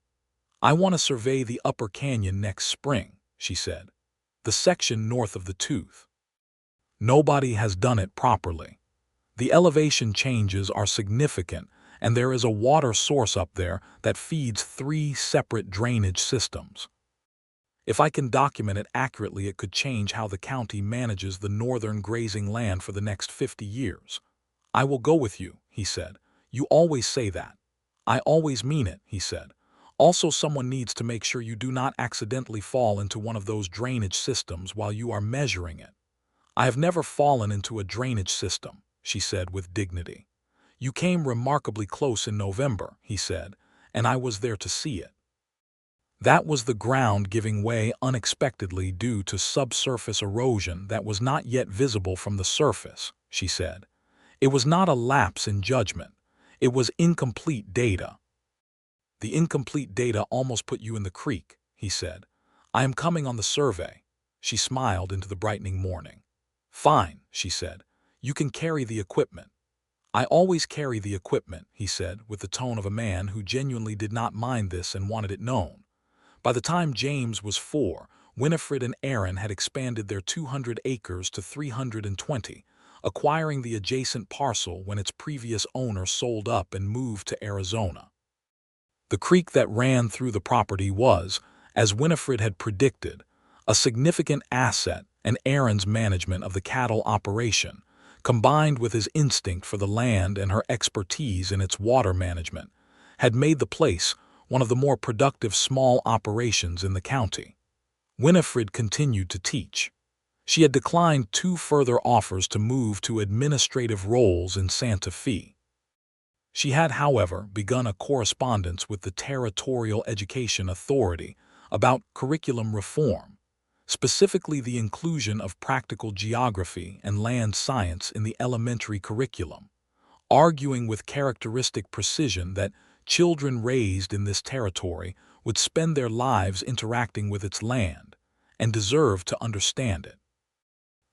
"I want to survey the upper canyon next spring," she said. "The section north of the tooth. Nobody has done it properly. The elevation changes are significant, and there is a water source up there that feeds 3 separate drainage systems." If I can document it accurately, it could change how the county manages the northern grazing land for the next 50 years. I will go with you, he said. You always say that. I always mean it, he said. Also, someone needs to make sure you do not accidentally fall into one of those drainage systems while you are measuring it. I have never fallen into a drainage system, she said with dignity. You came remarkably close in November, he said, and I was there to see it. That was the ground giving way unexpectedly due to subsurface erosion that was not yet visible from the surface, she said. It was not a lapse in judgment. It was incomplete data. The incomplete data almost put you in the creek, he said. I am coming on the survey. She smiled into the brightening morning. Fine, she said. You can carry the equipment. I always carry the equipment, he said, with the tone of a man who genuinely did not mind this and wanted it known. By the time James was 4, Winifred and Aaron had expanded their 200 acres to 320, acquiring the adjacent parcel when its previous owner sold up and moved to Arizona. The creek that ran through the property was, as Winifred had predicted, a significant asset, and Aaron's management of the cattle operation, combined with his instinct for the land and her expertise in its water management, had made the place one of the more productive small operations in the county. Winifred continued to teach. She had declined 2 further offers to move to administrative roles in Santa Fe. She had, however, begun a correspondence with the Territorial Education Authority about curriculum reform, specifically the inclusion of practical geography and land science in the elementary curriculum, arguing with characteristic precision that children raised in this territory would spend their lives interacting with its land and deserve to understand it.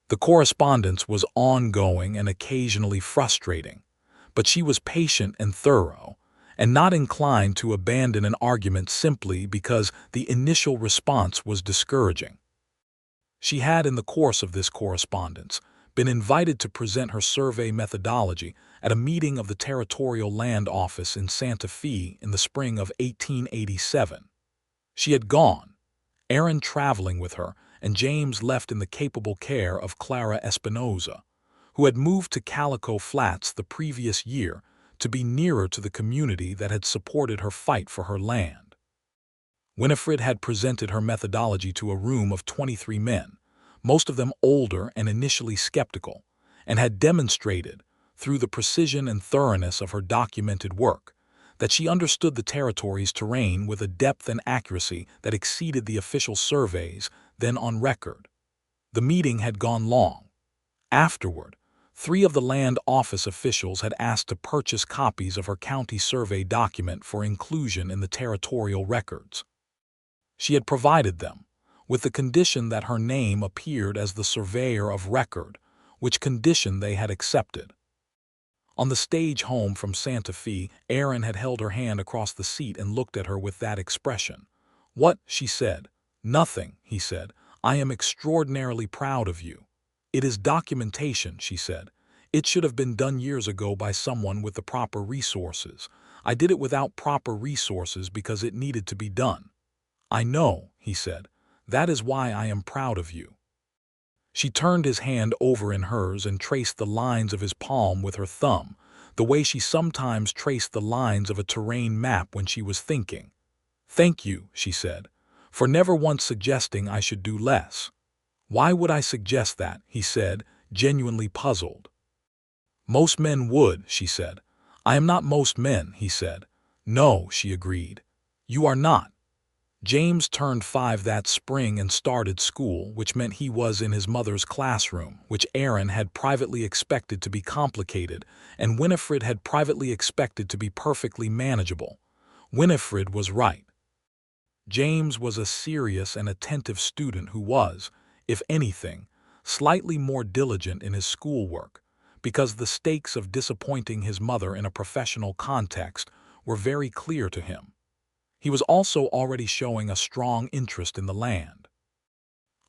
The correspondence was ongoing and occasionally frustrating, but she was patient and thorough, and not inclined to abandon an argument simply because the initial response was discouraging. She had, in the course of this correspondence, been invited to present her survey methodology at a meeting of the Territorial Land Office in Santa Fe in the spring of 1887. She had gone, Aaron traveling with her, and James left in the capable care of Clara Espinoza, who had moved to Calico Flats the previous year to be nearer to the community that had supported her fight for her land. Winifred had presented her methodology to a room of 23 men, most of them older and initially skeptical, and had demonstrated, through the precision and thoroughness of her documented work, that she understood the territory's terrain with a depth and accuracy that exceeded the official surveys then on record. The meeting had gone long. Afterward, 3 of the land office officials had asked to purchase copies of her county survey document for inclusion in the territorial records. She had provided them, with the condition that her name appeared as the surveyor of record, which condition they had accepted. On the stage home from Santa Fe, Aaron had held her hand across the seat and looked at her with that expression. What? She said. Nothing, he said. I am extraordinarily proud of you. It is documentation, she said. It should have been done years ago by someone with the proper resources. I did it without proper resources because it needed to be done. I know, he said. That is why I am proud of you. She turned his hand over in hers and traced the lines of his palm with her thumb, the way she sometimes traced the lines of a terrain map when she was thinking. Thank you, she said, for never once suggesting I should do less. Why would I suggest that? He said, genuinely puzzled. Most men would, she said. I am not most men, he said. No, she agreed. You are not. James turned 5 that spring and started school, which meant he was in his mother's classroom, which Aaron had privately expected to be complicated, and Winifred had privately expected to be perfectly manageable. Winifred was right. James was a serious and attentive student who was, if anything, slightly more diligent in his schoolwork, because the stakes of disappointing his mother in a professional context were very clear to him. He was also already showing a strong interest in the land.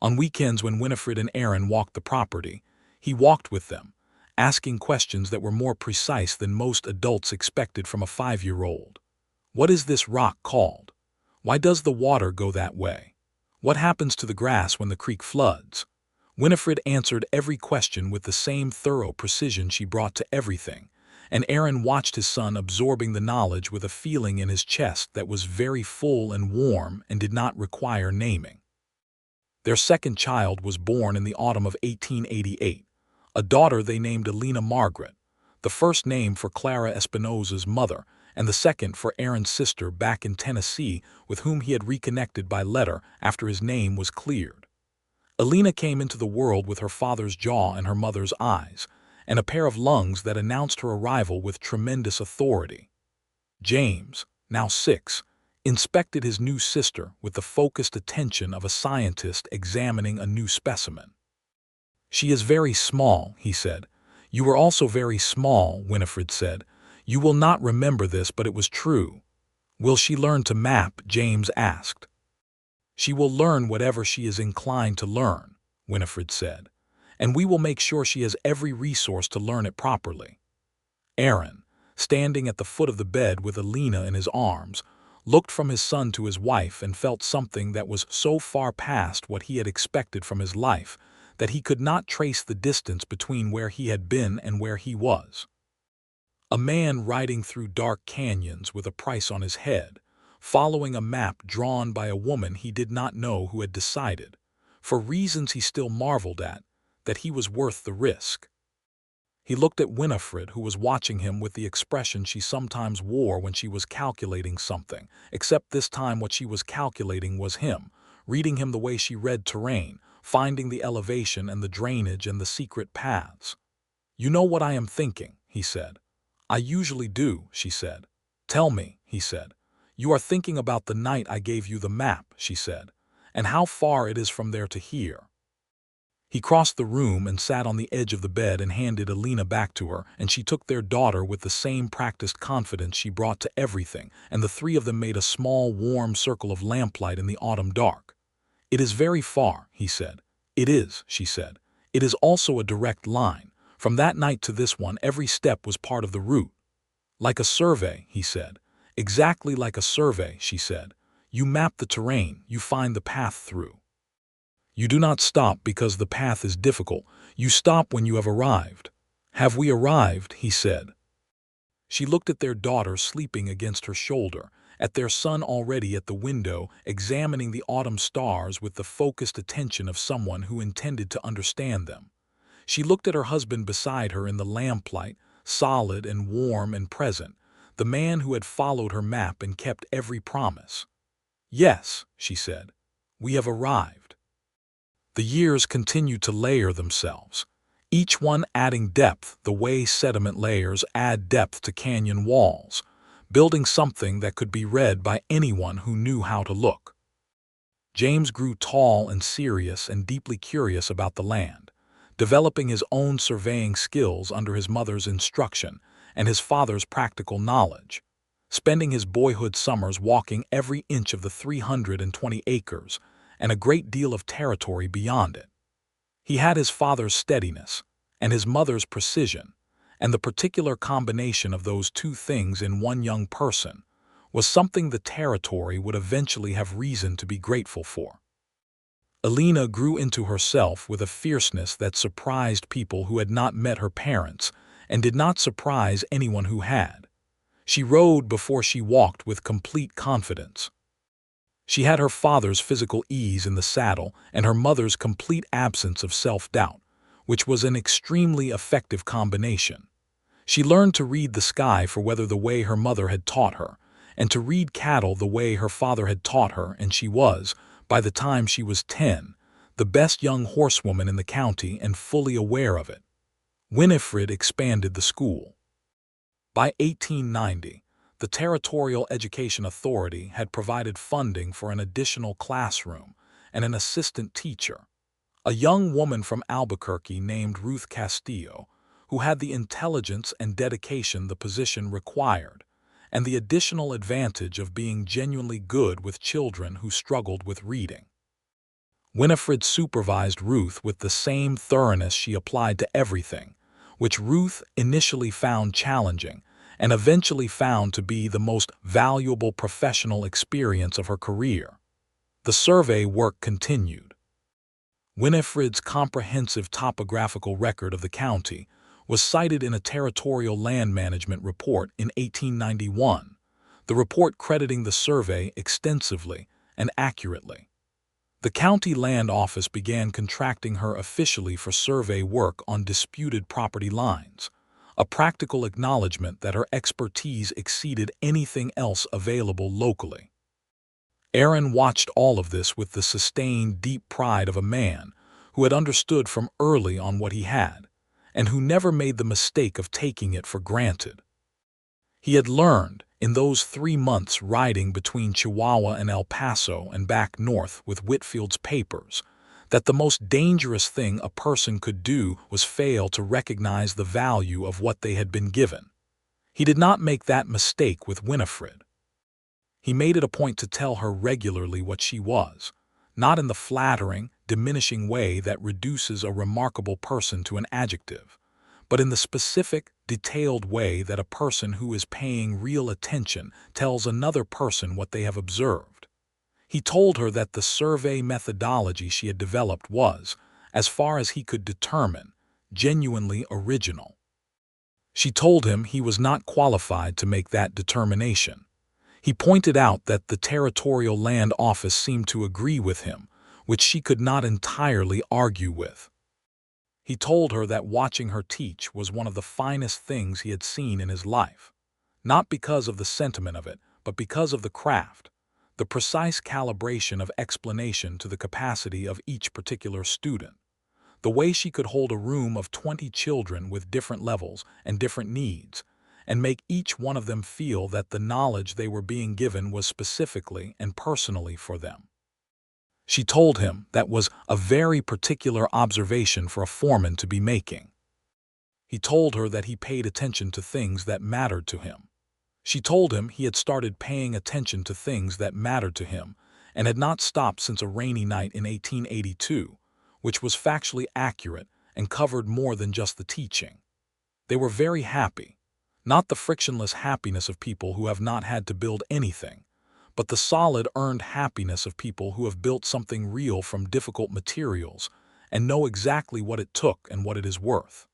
On weekends when Winifred and Aaron walked the property, he walked with them, asking questions that were more precise than most adults expected from a 5-year-old. What is this rock called? Why does the water go that way? What happens to the grass when the creek floods? Winifred answered every question with the same thorough precision she brought to everything, and Aaron watched his son absorbing the knowledge with a feeling in his chest that was very full and warm and did not require naming. Their second child was born in the autumn of 1888, a daughter they named Alina Margaret, the first name for Clara Espinosa's mother, and the second for Aaron's sister back in Tennessee with whom he had reconnected by letter after his name was cleared. Alina came into the world with her father's jaw and her mother's eyes, and a pair of lungs that announced her arrival with tremendous authority. James, now 6, inspected his new sister with the focused attention of a scientist examining a new specimen. "She is very small," he said. "You are also very small," Winifred said. "You will not remember this, but it was true." "Will she learn to map?" James asked. "She will learn whatever she is inclined to learn," Winifred said, "and we will make sure she has every resource to learn it properly." Aaron, standing at the foot of the bed with Alina in his arms, looked from his son to his wife and felt something that was so far past what he had expected from his life that he could not trace the distance between where he had been and where he was. A man riding through dark canyons with a price on his head, following a map drawn by a woman he did not know who had decided, for reasons he still marveled at, that he was worth the risk. He looked at Winifred, who was watching him with the expression she sometimes wore when she was calculating something, except this time what she was calculating was him, reading him the way she read terrain, finding the elevation and the drainage and the secret paths. "You know what I am thinking," he said. "I usually do," she said. "Tell me," he said. "You are thinking about the night I gave you the map," she said, "and how far it is from there to here." He crossed the room and sat on the edge of the bed and handed Alina back to her, and she took their daughter with the same practiced confidence she brought to everything, and the three of them made a small, warm circle of lamplight in the autumn dark. "It is very far," he said. "It is," she said. "It is also a direct line. From that night to this one, every step was part of the route." "Like a survey," he said. "Exactly like a survey," she said. "You map the terrain, you find the path through. You do not stop because the path is difficult. You stop when you have arrived." "Have we arrived?" he said. She looked at their daughter sleeping against her shoulder, at their son already at the window, examining the autumn stars with the focused attention of someone who intended to understand them. She looked at her husband beside her in the lamplight, solid and warm and present, the man who had followed her map and kept every promise. "Yes," she said, "we have arrived." The years continued to layer themselves, each one adding depth the way sediment layers add depth to canyon walls, building something that could be read by anyone who knew how to look. James grew tall and serious and deeply curious about the land, developing his own surveying skills under his mother's instruction and his father's practical knowledge, spending his boyhood summers walking every inch of the 320 acres and a great deal of territory beyond it. He had his father's steadiness and his mother's precision, and the particular combination of those two things in one young person was something the territory would eventually have reason to be grateful for. Alina grew into herself with a fierceness that surprised people who had not met her parents and did not surprise anyone who had. She rode before she walked with complete confidence. She had her father's physical ease in the saddle and her mother's complete absence of self-doubt, which was an extremely effective combination. She learned to read the sky for weather the way her mother had taught her, and to read cattle the way her father had taught her, and she was, by the time she was 10, the best young horsewoman in the county and fully aware of it. Winifred expanded the school. By 1890, the Territorial Education Authority had provided funding for an additional classroom and an assistant teacher, a young woman from Albuquerque named Ruth Castillo, who had the intelligence and dedication the position required, and the additional advantage of being genuinely good with children who struggled with reading. Winifred supervised Ruth with the same thoroughness she applied to everything, which Ruth initially found challenging and eventually found to be the most valuable professional experience of her career. The survey work continued. Winifred's comprehensive topographical record of the county was cited in a territorial land management report in 1891, the report crediting the survey extensively and accurately. The county land office began contracting her officially for survey work on disputed property lines, a practical acknowledgement that her expertise exceeded anything else available locally. Aaron watched all of this with the sustained, deep pride of a man who had understood from early on what he had, and who never made the mistake of taking it for granted. He had learned, in those 3 months riding between Chihuahua and El Paso and back north with Whitfield's papers, that the most dangerous thing a person could do was fail to recognize the value of what they had been given. He did not make that mistake with Winifred. He made it a point to tell her regularly what she was, not in the flattering, diminishing way that reduces a remarkable person to an adjective, but in the specific, detailed way that a person who is paying real attention tells another person what they have observed. He told her that the survey methodology she had developed was, as far as he could determine, genuinely original. She told him he was not qualified to make that determination. He pointed out that the Territorial Land Office seemed to agree with him, which she could not entirely argue with. He told her that watching her teach was one of the finest things he had seen in his life, not because of the sentiment of it, but because of the craft, the precise calibration of explanation to the capacity of each particular student, the way she could hold a room of 20 children with different levels and different needs, and make each one of them feel that the knowledge they were being given was specifically and personally for them. She told him that was a very particular observation for a foreman to be making. He told her that he paid attention to things that mattered to him. She told him he had started paying attention to things that mattered to him and had not stopped since a rainy night in 1882, which was factually accurate and covered more than just the teaching. They were very happy, not the frictionless happiness of people who have not had to build anything, but the solid earned happiness of people who have built something real from difficult materials and know exactly what it took and what it is worth.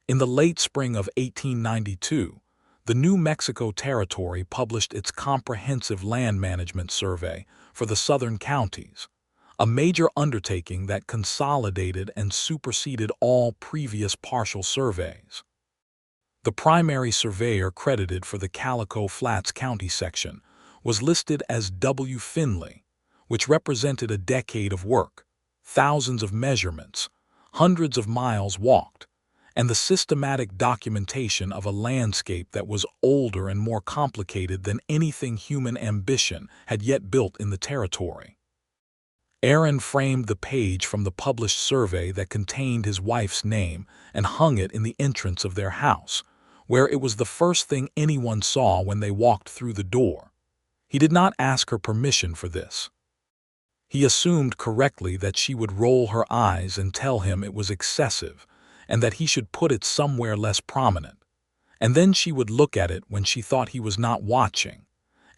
In the late spring of 1892, the New Mexico Territory published its comprehensive land management survey for the southern counties, a major undertaking that consolidated and superseded all previous partial surveys. The primary surveyor credited for the Calico Flats County section was listed as W. Finley, which represented a decade of work, thousands of measurements, hundreds of miles walked, and the systematic documentation of a landscape that was older and more complicated than anything human ambition had yet built in the territory. Aaron framed the page from the published survey that contained his wife's name and hung it in the entrance of their house, where it was the first thing anyone saw when they walked through the door. He did not ask her permission for this. He assumed correctly that she would roll her eyes and tell him it was excessive and that he should put it somewhere less prominent. And then she would look at it when she thought he was not watching,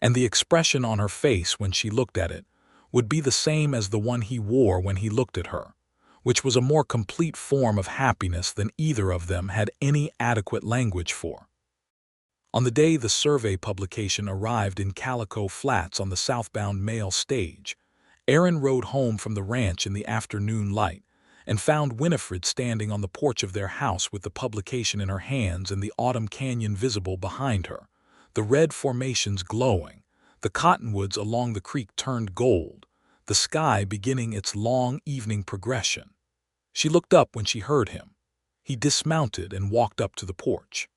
and the expression on her face when she looked at it would be the same as the one he wore when he looked at her, which was a more complete form of happiness than either of them had any adequate language for. On the day the survey publication arrived in Calico Flats on the southbound mail stage, Aaron rode home from the ranch in the afternoon light and found Winifred standing on the porch of their house with the publication in her hands and the autumn canyon visible behind her, the red formations glowing, the cottonwoods along the creek turned gold, the sky beginning its long evening progression. She looked up when she heard him. He dismounted and walked up to the porch.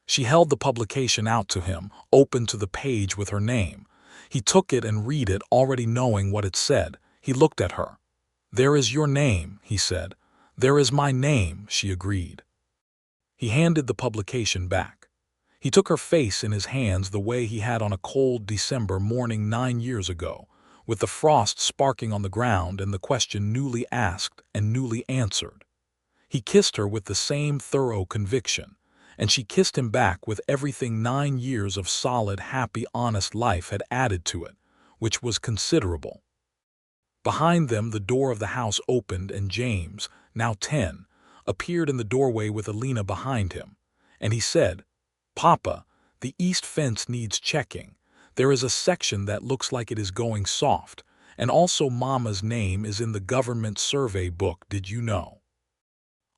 She held the publication out to him, open to the page with her name. He took it and read it, already knowing what it said. He looked at her. "There is your name," he said. "There is my name," she agreed. He handed the publication back. He took her face in his hands the way he had on a cold December morning 9 years ago, with the frost sparking on the ground and the question newly asked and newly answered. He kissed her with the same thorough conviction, and she kissed him back with everything 9 years of solid, happy, honest life had added to it, which was considerable. Behind them, the door of the house opened and James, now 10, appeared in the doorway with Alina behind him, and he said, "Papa, the east fence needs checking. There is a section that looks like it is going soft, and also Mama's name is in the government survey book, did you know?"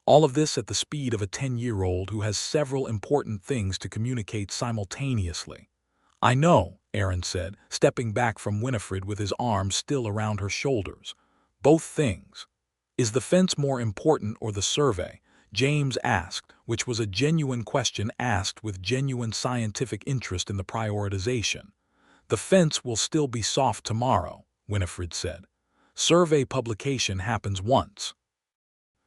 All of this at the speed of a 10-year-old who has several important things to communicate simultaneously. "I know," Aaron said, stepping back from Winifred with his arms still around her shoulders. "Both things." "Is the fence more important or the survey?" James asked, which was a genuine question asked with genuine scientific interest in the prioritization. "The fence will still be soft tomorrow," Winifred said. "Survey publication happens once."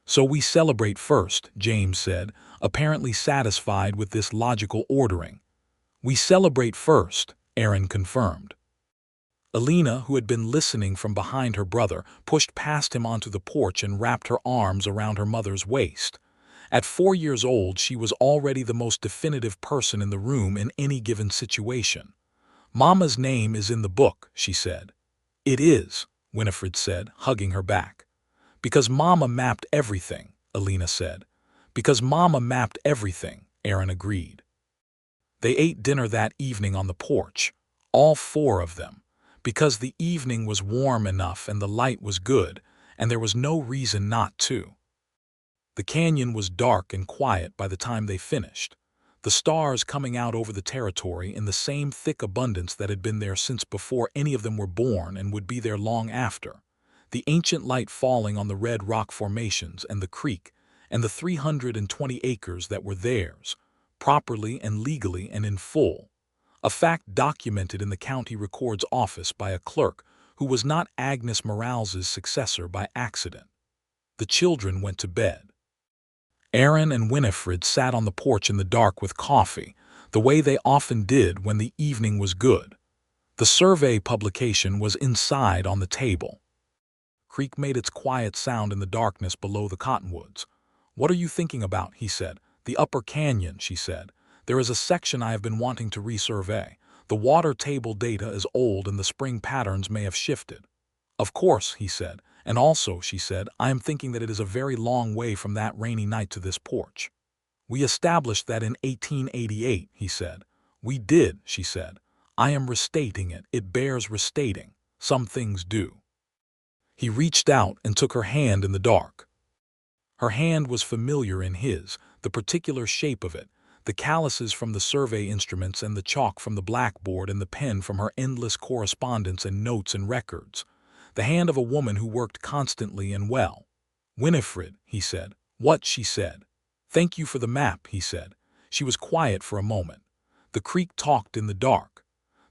"So we celebrate first," James said, apparently satisfied with this logical ordering. "We celebrate first," Aaron confirmed. Alina, who had been listening from behind her brother, pushed past him onto the porch and wrapped her arms around her mother's waist. At 4 years old, she was already the most definitive person in the room in any given situation. "Mama's name is in the book," she said. "It is," Winifred said, hugging her back. "Because Mama mapped everything," Alina said. "Because Mama mapped everything," Aaron agreed. They ate dinner that evening on the porch, all 4 of them, because the evening was warm enough and the light was good, and there was no reason not to. The canyon was dark and quiet by the time they finished, the stars coming out over the territory in the same thick abundance that had been there since before any of them were born and would be there long after, the ancient light falling on the red rock formations and the creek and the 320 acres that were theirs, properly and legally and in full, a fact documented in the county record's office by a clerk who was not Agnes Morales's successor by accident. The children went to bed. Aaron and Winifred sat on the porch in the dark with coffee, the way they often did when the evening was good. The survey publication was inside on the table. Creek made its quiet sound in the darkness below the cottonwoods. "What are you thinking about?" he said. "The upper canyon," she said. "There is a section I have been wanting to resurvey. The water table data is old and the spring patterns may have shifted." "Of course," he said. "And also," she said, "I am thinking that it is a very long way from that rainy night to this porch." "We established that in 1888, he said. "We did," she said. "I am restating it. It bears restating. Some things do." He reached out and took her hand in the dark. Her hand was familiar in his, the particular shape of it, the calluses from the survey instruments and the chalk from the blackboard and the pen from her endless correspondence and notes and records. The hand of a woman who worked constantly and well. "Winifred," he said. "What?" she said. "Thank you for the map," he said. She was quiet for a moment. The creek talked in the dark.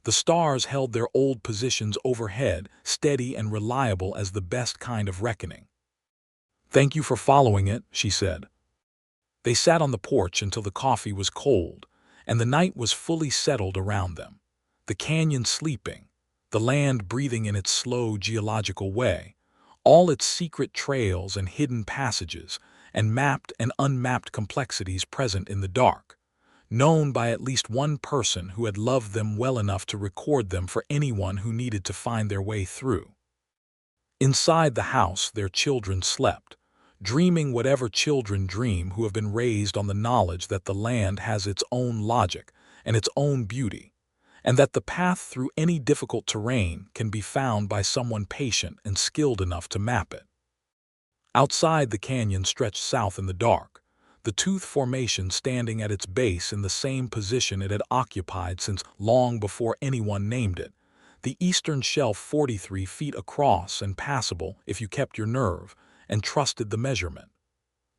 The stars held their old positions overhead, steady and reliable as the best kind of reckoning. "Thank you for following it," she said. They sat on the porch until the coffee was cold, and the night was fully settled around them. The canyon sleeping, the land breathing in its slow geological way, all its secret trails and hidden passages, and mapped and unmapped complexities present in the dark, known by at least one person who had loved them well enough to record them for anyone who needed to find their way through. Inside the house, their children slept, dreaming whatever children dream who have been raised on the knowledge that the land has its own logic and its own beauty, and that the path through any difficult terrain can be found by someone patient and skilled enough to map it. Outside, the canyon stretched south in the dark, the tooth formation standing at its base in the same position it had occupied since long before anyone named it, the eastern shelf 43 feet across and passable if you kept your nerve and trusted the measurement.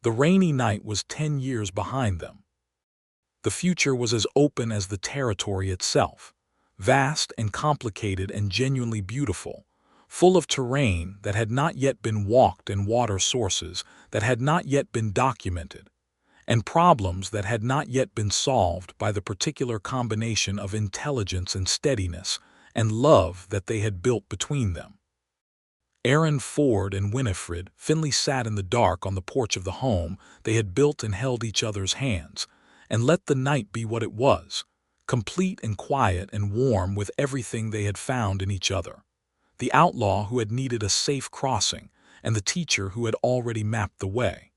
The rainy night was 10 years behind them. The future was as open as the territory itself, vast and complicated and genuinely beautiful, full of terrain that had not yet been walked and water sources that had not yet been documented, and problems that had not yet been solved by the particular combination of intelligence and steadiness and love that they had built between them. Aaron, Ford, and Winifred Finley sat in the dark on the porch of the home they had built and held each other's hands, and let the night be what it was, complete and quiet and warm with everything they had found in each other. The outlaw who had needed a safe crossing, and the teacher who had already mapped the way.